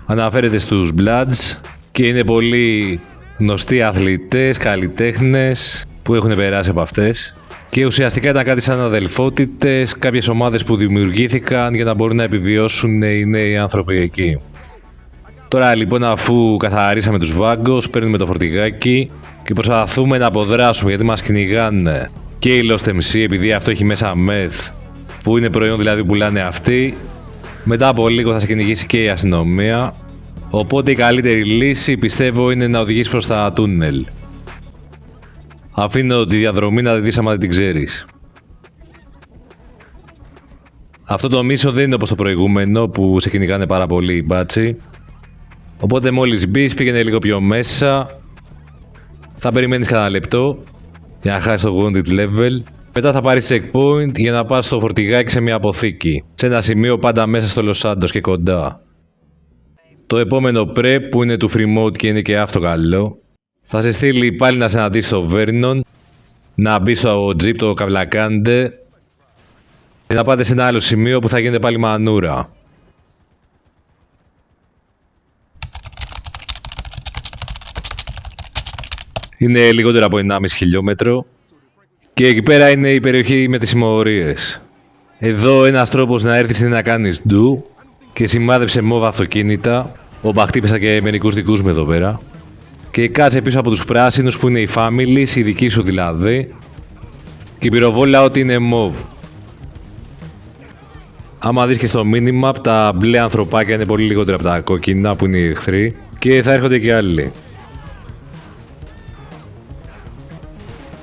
αναφέρεται στους Bloods και είναι πολύ γνωστοί αθλητές, καλλιτέχνες που έχουν περάσει από αυτές και ουσιαστικά ήταν κάτι σαν αδελφότητες, κάποιες ομάδες που δημιουργήθηκαν για να μπορούν να επιβιώσουν οι νέοι άνθρωποι εκεί. Τώρα λοιπόν, αφού καθαρίσαμε τους Vagos, παίρνουμε το φορτηγάκι και προσπαθούμε να αποδράσουμε γιατί μας κυνηγάνε και η Lost MC, επειδή αυτό έχει μέσα meth, που είναι προϊόν δηλαδή που πουλάνε αυτοί. Μετά από λίγο θα σε κυνηγήσει και η αστυνομία, οπότε η καλύτερη λύση πιστεύω είναι να οδηγείς προς τα τούνελ. Αφήνω τη διαδρομή να τη δεις άμα δεν την ξέρεις. Αυτό το mission δεν είναι όπως το προηγούμενο που σε κυνηγάνε πάρα πολύ οι μπάτσι. Οπότε μόλις μπεις, πήγαινε λίγο πιο μέσα, θα περιμένεις κανένα λεπτό για να χάσεις το wanted level. Μετά θα πάρεις checkpoint για να πας στο φορτηγάκι σε μια αποθήκη. Σε ένα σημείο πάντα μέσα στο Los Santos και κοντά. Το επόμενο prep που είναι του free mode και είναι και αυτό καλό, θα σε στείλει πάλι να συναντήσεις το Vernon, να μπεις στο Jeep, το Cavalcante και να πάτε σε ένα άλλο σημείο που θα γίνεται πάλι μανούρα. Είναι λιγότερο από 1,5 χιλιόμετρο και εκεί πέρα είναι η περιοχή με τις συμμορίες. Εδώ ένας τρόπος να έρθεις είναι να κάνεις ντου και σημάδεψε μόβα αυτοκίνητα. Όπα, χτύπησα και μερικούς δικούς μου εδώ πέρα. Και κάτσε πίσω από τους πράσινους που είναι οι families, οι δικοί σου δηλαδή, και πυροβόλα ό,τι είναι μόβ. Άμα δεις και στο minimap, τα μπλε ανθρωπάκια είναι πολύ λιγότερα από τα κόκκινα που είναι οι εχθροί και θα έρχονται και άλλοι.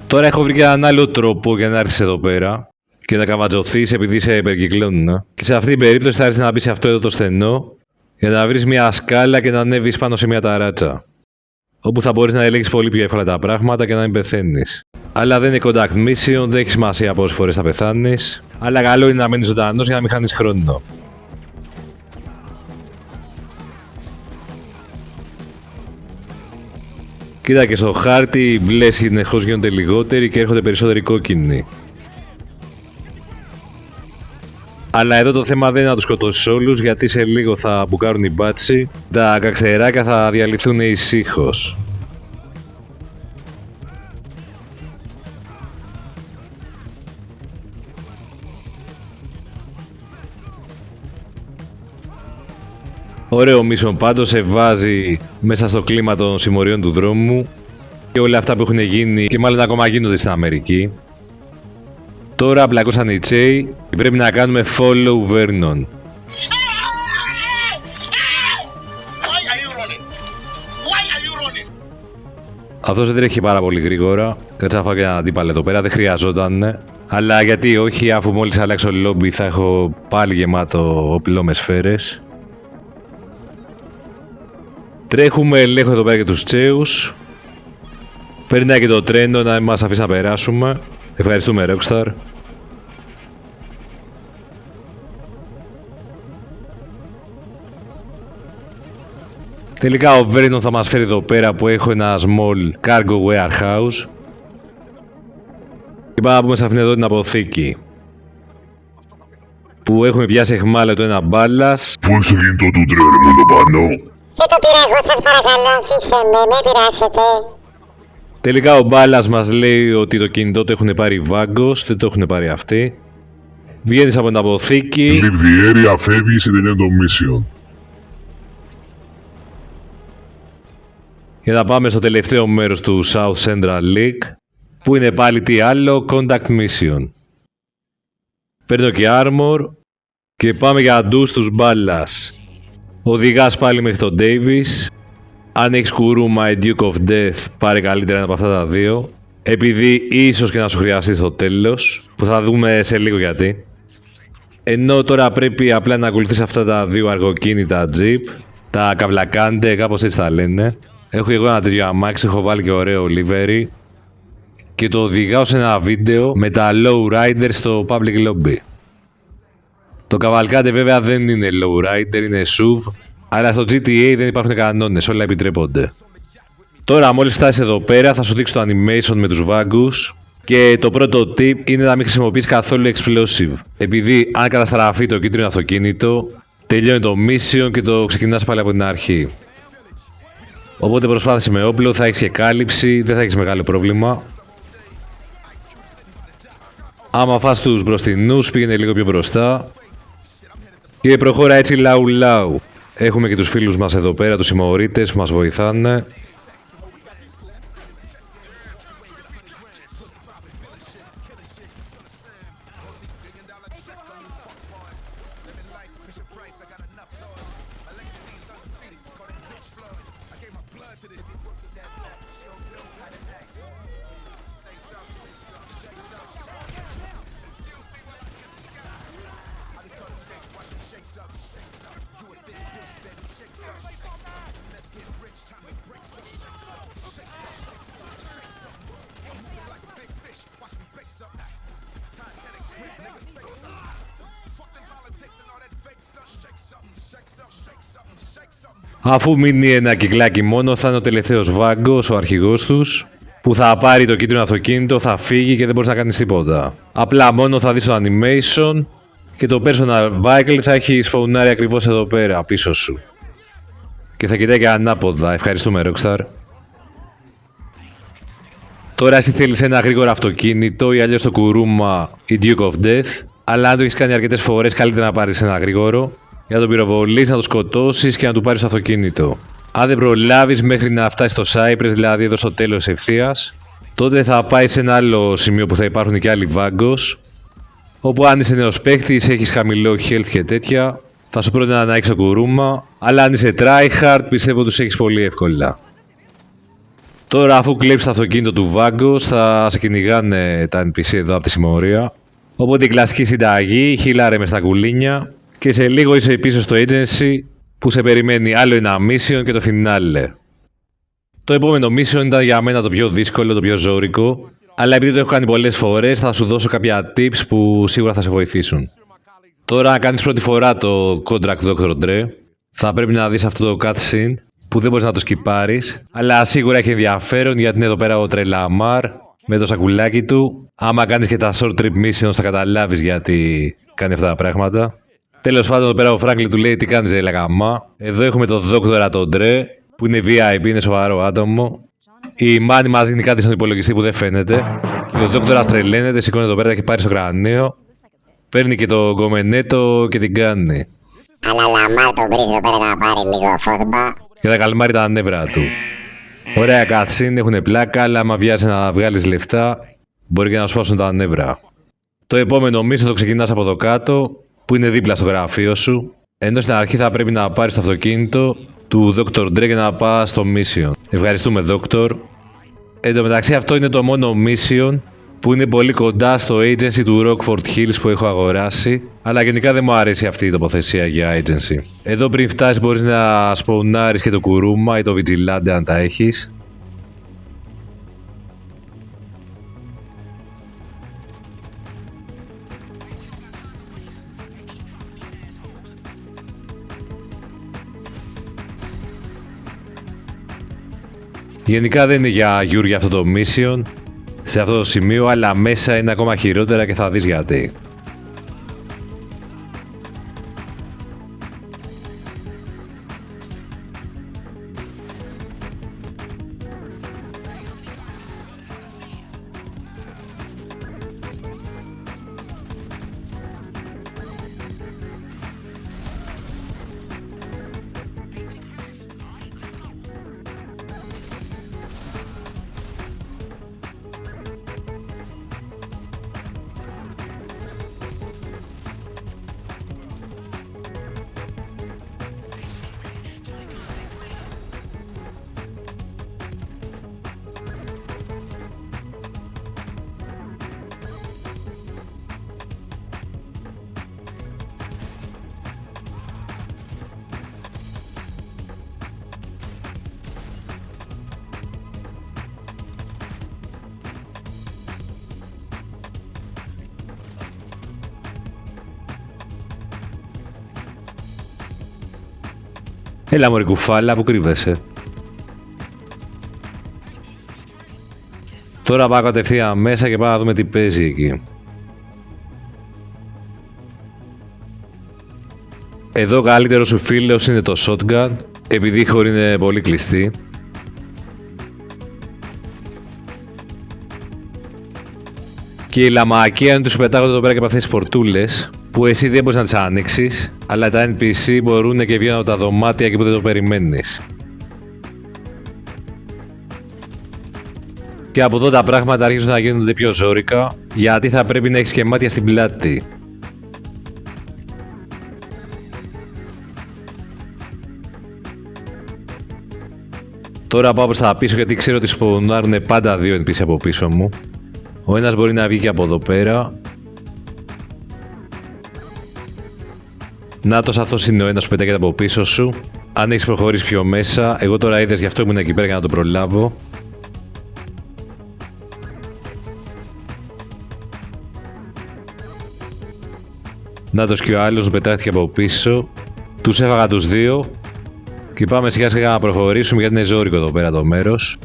Τώρα έχω βρει και έναν άλλο τρόπο για να έρθεις εδώ πέρα και να καβατζωθείς επειδή σε υπερκυκλώνουν. Και σε αυτή την περίπτωση θα έρθεις να μπει σε αυτό εδώ το στενό για να βρεις μια σκάλα και να ανέβεις πάνω σε μια ταράτσα. Όπου θα μπορείς να ελέγξεις πολύ πιο εύκολα τα πράγματα και να μην πεθαίνεις. Αλλά δεν είναι contact mission, δεν έχει σημασία πόσες φορές θα πεθάνεις. Αλλά καλό είναι να μένεις ζωντανός για να μην χάνεις χρόνο. Κοίτα και στο χάρτη οι μπλες συνεχώς γίνονται λιγότεροι και έρχονται περισσότεροι κόκκινοι. Αλλά εδώ το θέμα δεν είναι να τους σκοτώσεις όλους γιατί σε λίγο θα μπουκάρουν οι μπάτσι. Τα καξεράκια θα διαλυθούν ησύχως. Ωραίο mission πάντως, σε βάζει μέσα στο κλίμα των συμμοριών του δρόμου και όλα αυτά που έχουν γίνει και μάλλον ακόμα γίνονται στην Αμερική. Τώρα πλακώσαν οι Τσέι και πρέπει να κάνουμε follow Vernon. Αυτός δεν τρέχει πάρα πολύ γρήγορα. Κάτσε να φάω και έναν αντίπαλο εδώ πέρα, δεν χρειαζόταν. Αλλά γιατί όχι, αφού μόλις αλλάξω λόμπι θα έχω πάλι γεμάτο όπλο με σφαίρες. Τρέχουμε, ελέγχω εδώ πέρα και τους Τσέους. Περνάει και το τρένο να μας αφήσει να περάσουμε. Ευχαριστούμε Rockstar. Τελικά ο Vernon θα μας φέρει εδώ πέρα που έχω ένα small cargo warehouse. Και πάμε να πούμε σε αυτήν εδώ την αποθήκη. Που έχουμε πιάσει εχμάλωτο ένα μπάλας. Πού είναι στο κινητό του τρένου μου το πάνω? Και το πήρα εγώ, σας παρακαλώ, αφήστε με πειράξετε. Τελικά ο μπάλας μας λέει ότι το κινητό το έχουν πάρει οι Vagos, δεν το έχουν πάρει αυτοί. Βγαίνεις από την αποθήκη. Leave the area, φεύγεις και τελειώνει το mission. Για να πάμε στο τελευταίο μέρος του South Central League, που είναι πάλι τι άλλο, Contact Mission. Παίρνω και Armor και πάμε για ντους τους μπάλας. Οδηγάς πάλι μέχρι τον Davis. Αν έχεις κουρούμα η Duke of Death, πάρε καλύτερα ένα από αυτά τα δύο. Επειδή ίσως και να σου χρειαστεί στο τέλος, που θα δούμε σε λίγο γιατί. Ενώ τώρα πρέπει απλά να ακολουθείς αυτά τα δύο αργοκίνητα Jeep, τα καβλακάντε, κάπως έτσι τα λένε. Έχω εγώ ένα τέτοιο αμάξι, έχω βάλει και ωραίο livery και το οδηγάω σε ένα βίντεο με τα lowrider στο public lobby. Το καβαλκάντε βέβαια δεν είναι lowrider, είναι SUV, αλλά στο GTA δεν υπάρχουν κανόνες, όλα επιτρέπονται. Τώρα μόλις φτάσεις εδώ πέρα θα σου δείξω το animation με τους Vagos και το πρώτο tip είναι να μην χρησιμοποιείς καθόλου explosive, επειδή αν καταστραφεί το κίτρινο αυτοκίνητο τελειώνει το mission και το ξεκινάς πάλι από την αρχή. Οπότε προσπάθησε με όπλο, θα έχεις και κάλυψη, δεν θα έχεις μεγάλο πρόβλημα. Άμα φας τους μπροστινούς, πήγαινε λίγο πιο μπροστά. Και προχώρα έτσι λαου λαου. Έχουμε και τους φίλους μας εδώ πέρα, τους συμμορίτες που μας βοηθάνε. Αφού μείνει ένα κυκλάκι μόνο, θα είναι ο τελευταίος Vagos, ο αρχηγός τους, που θα πάρει το κίτρινο αυτοκίνητο, θα φύγει και δεν μπορείς να κάνεις τίποτα. Απλά μόνο θα δεις το animation και το personal vehicle θα έχει σπαουνάρει ακριβώς εδώ πέρα, πίσω σου. Και θα κοιτάει και ανάποδα. Ευχαριστούμε Rockstar. Τώρα εσύ θέλεις ένα γρήγορο αυτοκίνητο ή αλλιώς το κουρούμα η Duke of Death, αλλά αν το έχεις κάνει αρκετές φορές καλύτερα να πάρεις ένα γρήγορο για να τον πυροβολείς, να το σκοτώσεις και να του πάρεις το αυτοκίνητο. Αν δεν προλάβεις μέχρι να φτάσεις στο Cypress, δηλαδή εδώ στο τέλος ευθείας, τότε θα πάει σε ένα άλλο σημείο που θα υπάρχουν και άλλοι Vagos, όπου αν είσαι νέος παίχτης, έχεις χαμηλό health και τέτοια, θα σου πρότεινα να έχεις το κουρούμα, αλλά αν είσαι tryhard, πιστεύω τους έχεις πολύ εύκολα. Τώρα, αφού κλέψεις το αυτοκίνητο του Vagos, θα σε κυνηγάνε τα NPC εδώ από τη συμμορία. Οπότε η κλασική συνταγή, χύλαρε με στα κουλίνια και σε λίγο είσαι πίσω στο agency που σε περιμένει άλλο ένα mission και το finale. Το επόμενο mission ήταν για μένα το πιο δύσκολο, το πιο ζώρικο, αλλά επειδή το έχω κάνει πολλές φορές θα σου δώσω κάποια tips που σίγουρα θα σε βοηθήσουν. Τώρα, αν κάνεις πρώτη φορά το Contract Dr. Dre, θα πρέπει να δεις αυτό το cutscene που δεν μπορείς να το σκιπάρεις, αλλά σίγουρα έχει ενδιαφέρον γιατί είναι εδώ πέρα ο Trey Lamar με το σακουλάκι του. Άμα κάνεις και τα short trip missions θα καταλάβεις γιατί κάνει αυτά τα πράγματα. Τέλος πάντων, εδώ πέρα ο Franklin του λέει τι κάνεις ρε λαγαμά. Εδώ έχουμε τον Dr. τον Dre που είναι VIP, είναι σοβαρό άτομο. Η Manny μας δίνει κάτι στον υπολογιστή που δεν φαίνεται. Και ο Dr. τρελαίνεται, σηκώνει εδώ πέρα και έχει πάρει στο κρανίο. Παίρνει και το γκομενέτο και την κάνει. Αλλά Λαμάρ τον βρίζει εδώ πέρα να πάρει λίγο φόσμπα. Και θα καλμάρει τα νεύρα του. Ωραία cutscene, έχουν πλάκα, αλλά άμα βιάζει να βγάλεις λεφτά, μπορεί και να σου σπάσουν τα νεύρα. Το επόμενο mission το ξεκινάς από εδώ κάτω, που είναι δίπλα στο γραφείο σου, ενώ στην αρχή θα πρέπει να πάρεις το αυτοκίνητο του Dr. Dre και να πας στο mission. Ευχαριστούμε Dr. Εν τω μεταξύ αυτό είναι το μόνο mission που είναι πολύ κοντά στο agency του Rockford Hills που έχω αγοράσει, αλλά γενικά δεν μου αρέσει αυτή η τοποθεσία για agency. Εδώ πριν φτάσεις μπορείς να σπονάρεις και το Kuruma ή το Vigilante αν τα έχεις. Γενικά δεν είναι για γιούρια αυτό το mission σε αυτό το σημείο, αλλά μέσα είναι ακόμα χειρότερα και θα δεις γιατί. Έλα μωρή κουφάλα, που κρύβεσαι. Τώρα πάω κατευθείαν μέσα και πάω να δούμε τι παίζει εκεί. Εδώ ο καλύτερος σου φίλος είναι το shotgun, επειδή η χώρη είναι πολύ κλειστή. Και η λαμακία είναι ότι σου πετάγονται εδώ πέρα και από αυτές τις πορτούλες, που εσύ δεν μπορείς να τις ανοίξεις, αλλά τα NPC μπορούν και βγαίνουν από τα δωμάτια εκεί που δεν το περιμένεις. Και από εδώ τα πράγματα αρχίζουν να γίνονται πιο ζόρικα, γιατί θα πρέπει να έχεις και μάτια στην πλάτη. Τώρα πάω προς τα πίσω γιατί ξέρω ότι σπονάρουν πάντα δύο NPC από πίσω μου. Ο ένας μπορεί να βγει και από εδώ πέρα. Νάτος, αυτός είναι ο ένας που πετάγεται από πίσω σου. Αν έχεις προχωρήσει πιο μέσα, εγώ τώρα είδες γι' αυτό ήμουν εκεί πέρα για να τον προλάβω. Νάτος και ο άλλος πετάχτηκε από πίσω. Τους έφαγα τους δύο. Και πάμε σιγά σιγά να προχωρήσουμε γιατί είναι ζώρικο εδώ πέρα το μέρος.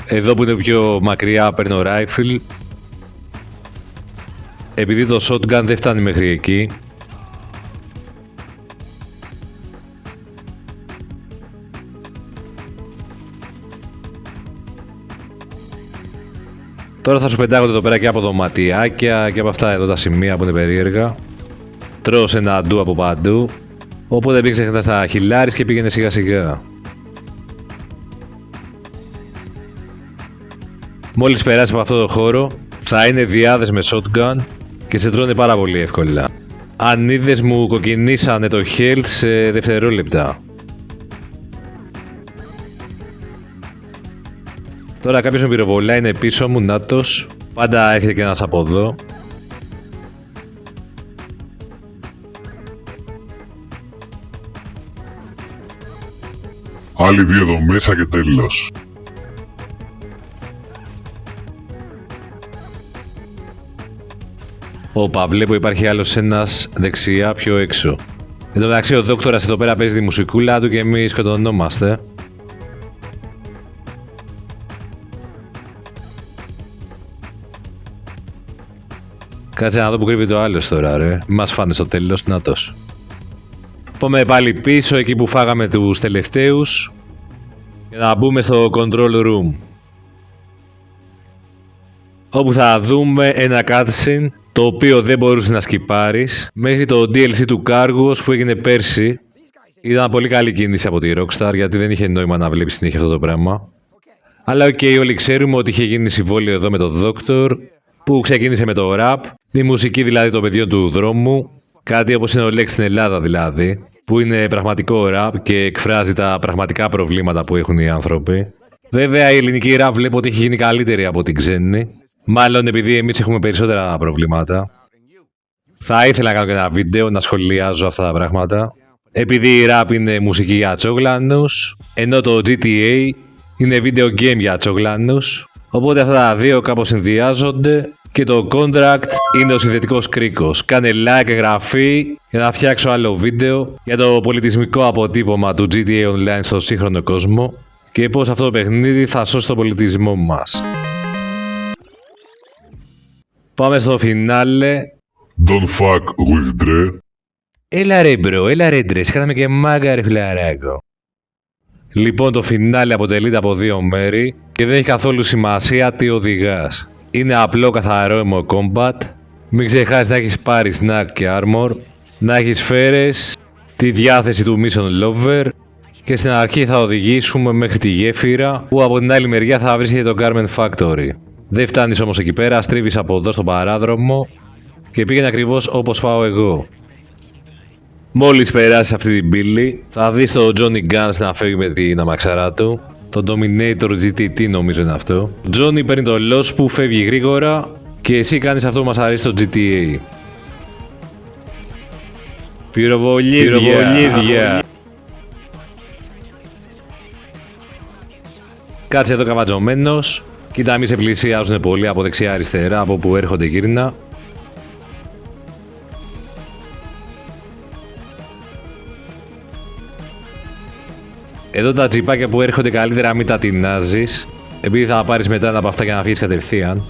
Εδώ που είναι πιο μακριά παίρνω rifle. Επειδή το shotgun δεν φτάνει μέχρι εκεί. Τώρα θα σου πετάγονται εδώ πέρα και από δωματιάκια και από αυτά εδώ τα σημεία που είναι περίεργα. Τρως ένα ντου από παντού. Οπότε μην ξεχνάς να χιλάρεις και πήγαινε σιγά σιγά. Μόλις περάσεις από αυτό το χώρο, θα είναι διάδες με shotgun και σε τρώνε πάρα πολύ εύκολα. Αν είδες μου κοκκινήσανε το health σε δευτερόλεπτα. Τώρα κάποιος με πυροβολά είναι πίσω μου, νάτος. Πάντα έρχεται και ένας από εδώ. Άλλοι δύο εδώ μέσα και τέλος. Όπα, βλέπω υπάρχει άλλος ένας δεξιά πιο έξω. Εν τω μεταξύ ο δόκτορας εδώ πέρα παίζει τη μουσικούλα του και εμείς σκοτωνόμαστε. Κάτσε να δω που κρύβει το άλλος τώρα ρε. Μας φάνε στο τέλος, νάτος. Πάμε πάλι πίσω εκεί που φάγαμε τους τελευταίους. και να μπούμε στο control room, όπου θα δούμε ένα cutscene το οποίο δεν μπορούσε να σκιπάρεις μέχρι το DLC του Cargos που έγινε πέρσι. Ήταν πολύ καλή κίνηση από τη Rockstar, γιατί δεν είχε νόημα να βλέπεις συνέχεια αυτό το πράγμα. Αλλά όλοι ξέρουμε ότι είχε γίνει συμβόλαιο εδώ με τον Doctor, που ξεκίνησε με το rap, τη μουσική δηλαδή των παιδιών του δρόμου, κάτι όπως είναι ο Lex στην Ελλάδα δηλαδή, που είναι πραγματικό rap και εκφράζει τα πραγματικά προβλήματα που έχουν οι άνθρωποι. Βέβαια η ελληνική rap βλέπω ότι έχει γίνει καλύτερη από την ξένη, μάλλον επειδή εμείς έχουμε περισσότερα προβλήματα. Θα ήθελα να κάνω και ένα βίντεο να σχολιάζω αυτά τα πράγματα, επειδή η rap είναι μουσική για τσόγλανους, ενώ το GTA είναι video game για τσόγλανους, οπότε αυτά τα δύο κάπως συνδυάζονται και το Contract είναι ο συνδετικός κρίκος. Κάνε like, εγγραφή για να φτιάξω άλλο βίντεο για το πολιτισμικό αποτύπωμα του GTA Online στο σύγχρονο κόσμο και πώς αυτό το παιχνίδι θα σώσει τον πολιτισμό μας. Πάμε στο φινάλε. Don't fuck with Dre. Έλα ρε μπρο, έλα ρε Dre, σκάναμε και μάγκα ρε φιλαράκο. Λοιπόν, το φινάλε αποτελείται από δύο μέρη και δεν έχει καθόλου σημασία τι οδηγάς. Είναι απλό καθαρό aimo combat, μην ξεχάσεις να έχεις πάρει snack και armor, να έχεις σφαίρες, τη διάθεση του mission lover και στην αρχή θα οδηγήσουμε μέχρι τη γέφυρα που από την άλλη μεριά θα βρίσκεται το Garment Factory. Δεν φτάνεις όμως εκεί πέρα, στρίβεις από εδώ στον παράδρομο και πήγαινε ακριβώς όπως πάω εγώ. Μόλις περάσεις αυτή την πύλη, θα δεις τον Johnny Guns να φεύγει με την αμαξαρά του. Το Dominator GTT νομίζω είναι αυτό. Ο Johnny παίρνει το Lost που φεύγει γρήγορα και εσύ κάνεις αυτό που μας αρέσει στο GTA. Πυροβολίδια. Κάτσε εδώ καβατζωμένος. Κοίτα μη σε πλησιάζουν πολύ από δεξιά αριστερά από που έρχονται γύρνα. Εδώ τα τσιπάκια που έρχονται καλύτερα μην τα τεινάζεις, επειδή θα πάρεις μετά ένα από αυτά για να φύγεις κατευθείαν.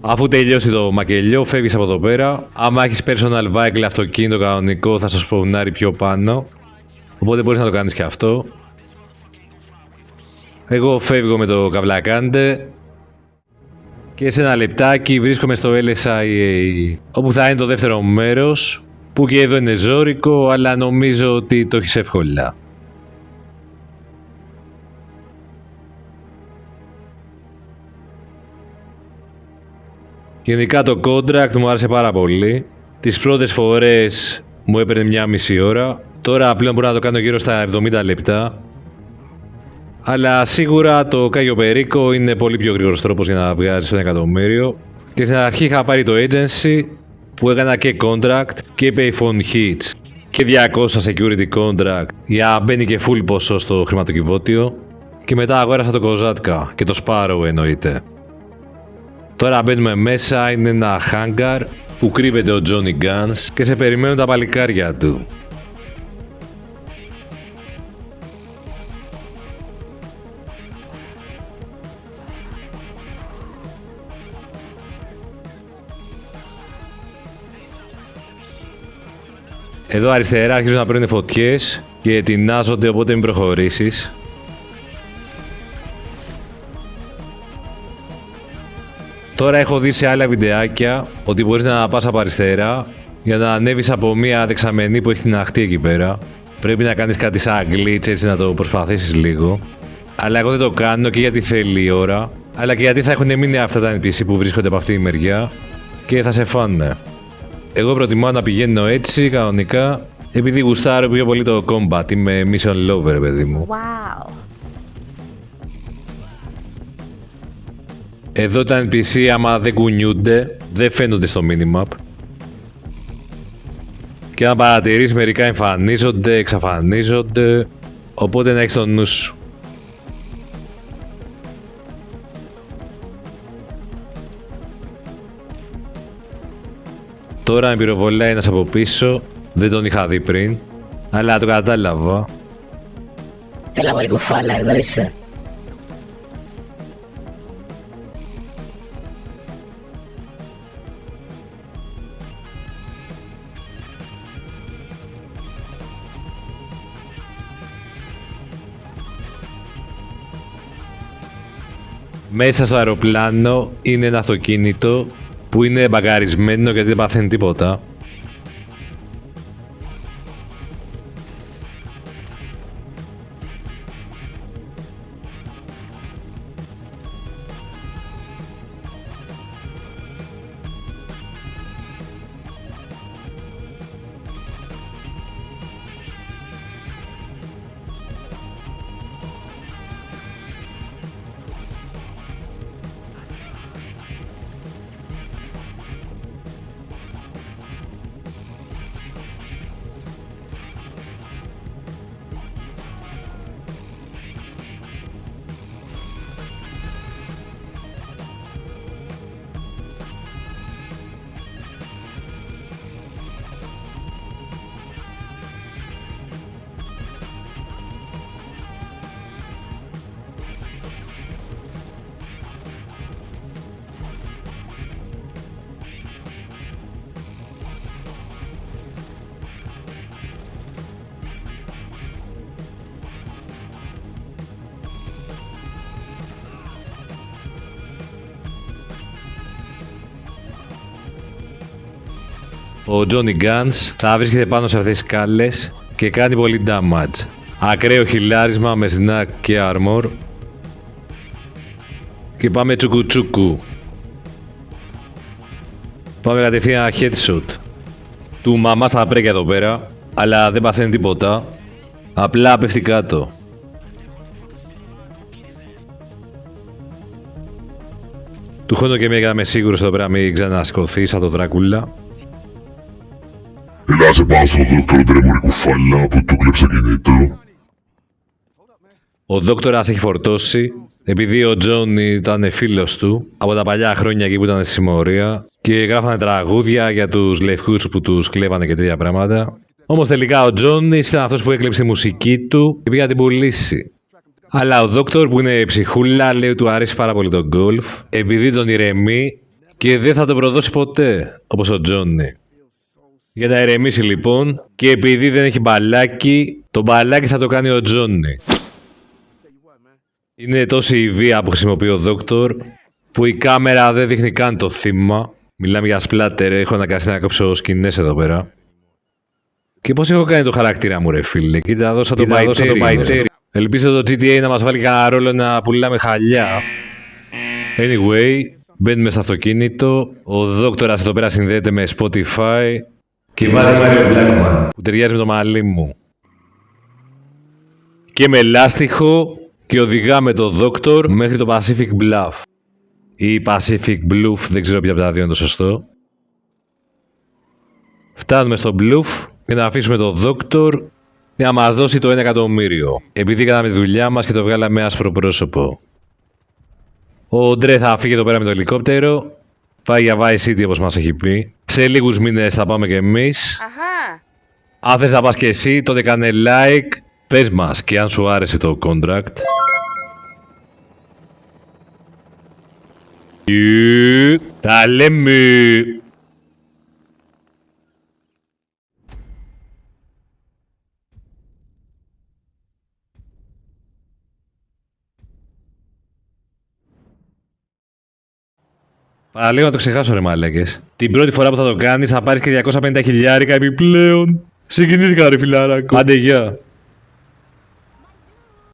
Αφού τελειώσει το μακελιό, φεύγεις από εδώ πέρα. Άμα έχεις personal vehicle αυτοκίνητο κανονικό, θα σας σπονάρει πιο πάνω. Οπότε μπορείς να το κάνεις και αυτό. Εγώ φεύγω με το καβλακάντε. Και σε ένα λεπτάκι βρίσκομαι στο LSIA, όπου θα είναι το δεύτερο μέρος, που και εδώ είναι ζώρικο, αλλά νομίζω ότι το έχεις εύκολα. Γενικά το Contract μου άρεσε πάρα πολύ. Τις πρώτες φορές μου έπαιρνε μια μισή ώρα. Τώρα πλέον μπορώ να το κάνω γύρω στα 70 λεπτά. Αλλά σίγουρα το Κάγιο Περίκο είναι πολύ πιο γρήγορος τρόπος για να βγάζεις το 1 εκατομμύριο. Και στην αρχή είχα πάρει το Agency που έκανα και Contract και Payphone Hits και 200 Security Contract για να μπαίνει και full ποσό στο χρηματοκιβώτιο. Και μετά αγόρασα το Kozatka και το Sparrow εννοείται. Τώρα μπαίνουμε μέσα, είναι ένα hangar που κρύβεται ο Johnny Guns και σε περιμένουν τα παλικάρια του. Εδώ αριστερά αρχίζουν να παίρνουν φωτιές και τεινάζονται, οπότε μην προχωρήσεις. Τώρα έχω δει σε άλλα βιντεάκια ότι μπορείς να πας από αριστερά για να ανέβεις από μία δεξαμενή που έχει την αχτή εκεί πέρα. Πρέπει να κάνεις κάτι σαν glitch, έτσι να το προσπαθήσεις λίγο. Αλλά εγώ δεν το κάνω και γιατί θέλει η ώρα, αλλά και γιατί θα έχουν μείνει αυτά τα NPC που βρίσκονται από αυτή τη μεριά και θα σε φάνε. Εγώ προτιμώ να πηγαίνω έτσι κανονικά, επειδή γουστάρω πιο πολύ το combat, είμαι mission lover παιδί μου. Wow. Εδώ τα NPC άμα δεν κουνιούνται, δεν φαίνονται στο minimap. Και αν παρατηρείς μερικά εμφανίζονται, εξαφανίζονται. Οπότε να έχεις το νου σου. Τώρα με πυροβολάει ένας από πίσω, δεν τον είχα δει πριν, αλλά το κατάλαβα. Έλα μωρή κουφάλα, εδώ είσαι. Μέσα στο αεροπλάνο είναι ένα αυτοκίνητο που είναι μπαγκαρισμένο γιατί δεν παθαίνει τίποτα. Ο Johnny Guns θα βρίσκεται πάνω σε αυτές τις σκάλες και κάνει πολύ damage. Ακραίο χιλάρισμα με snack και armor. Και πάμε τσουκουτσούκου. Πάμε κατευθείαν headshot. Του μαμά στα πρέκια εδώ πέρα, αλλά δεν παθαίνει τίποτα. Απλά πέφτει κάτω. Του χώνω και μία για να είμαι σίγουρος εδώ πέρα μην ξανασκοθεί σαν το Δράκουλα. Έλα σε πάνω στο δόκτωρο Dre μωρή κουφάλα που του κλέψε κινητό. Ο δόκτορας έχει φορτώσει, επειδή ο Τζόνι ήταν φίλος του από τα παλιά χρόνια εκεί που ήταν στη συμμορία και γράφανε τραγούδια για τους λευκούς που τους κλέβανε και τέτοια πράγματα. Όμως τελικά ο Τζόνι ήταν αυτός που έκλεψε τη μουσική του και πήγε να την πουλήσει. Αλλά ο δόκτορ που είναι ψυχούλα λέει ότι του αρέσει πάρα πολύ το γκολφ, επειδή τον ηρεμεί και δεν θα τον προδώσει ποτέ όπως ο Τζόνι. Για να ηρεμήσει λοιπόν, και επειδή δεν έχει μπαλάκι, το μπαλάκι θα το κάνει ο Τζόνι. Είναι τόση η βία που χρησιμοποιεί ο δόκτορ, που η κάμερα δεν δείχνει καν το θύμα. Μιλάμε για σπλάτερ, έχω αναγκαστεί να κόψω σκηνές εδώ πέρα. Και πώς έχω κάνει το χαρακτήρα μου ρε φίλε, κοίτα δώσα το παϊτέρι. Ελπίζω το GTA να μας βάλει κανένα ρόλο να πουλάμε χαλιά. Anyway, μπαίνουμε στο αυτοκίνητο, ο δόκτορας εδώ πέρα συνδέεται με Spotify και βάζει Mario Blackman που ταιριάζει με το μαλλί μου. Και με λάστιχο και οδηγάμε το δόκτορ μέχρι το Pacific Bluff. Ή Pacific Bluff, δεν ξέρω ποια από τα δύο είναι το σωστό. Φτάνουμε στο Bluff και να αφήσουμε το δόκτορ για να μας δώσει το 1 εκατομμύριο. Επειδή κάναμε τη δουλειά μας και το βγάλαμε άσπρο πρόσωπο. Ο Ντρε θα φύγει εδώ πέρα με το ελικόπτερο. Πάει για Vice City όπως μας έχει πει. Σε λίγους μήνες θα πάμε κι εμείς. Αν θες να πας κι εσύ, τότε κάνε like. Πες μας και αν σου άρεσε το contract. Τα λέμε! Παραλίγο να το ξεχάσω ρε μαλάκες. Την πρώτη φορά που θα το κάνεις θα πάρεις και 250 χιλιάρικα επιπλέον. Συγκινήθηκα ρε φιλάρακο. Άντε γεια.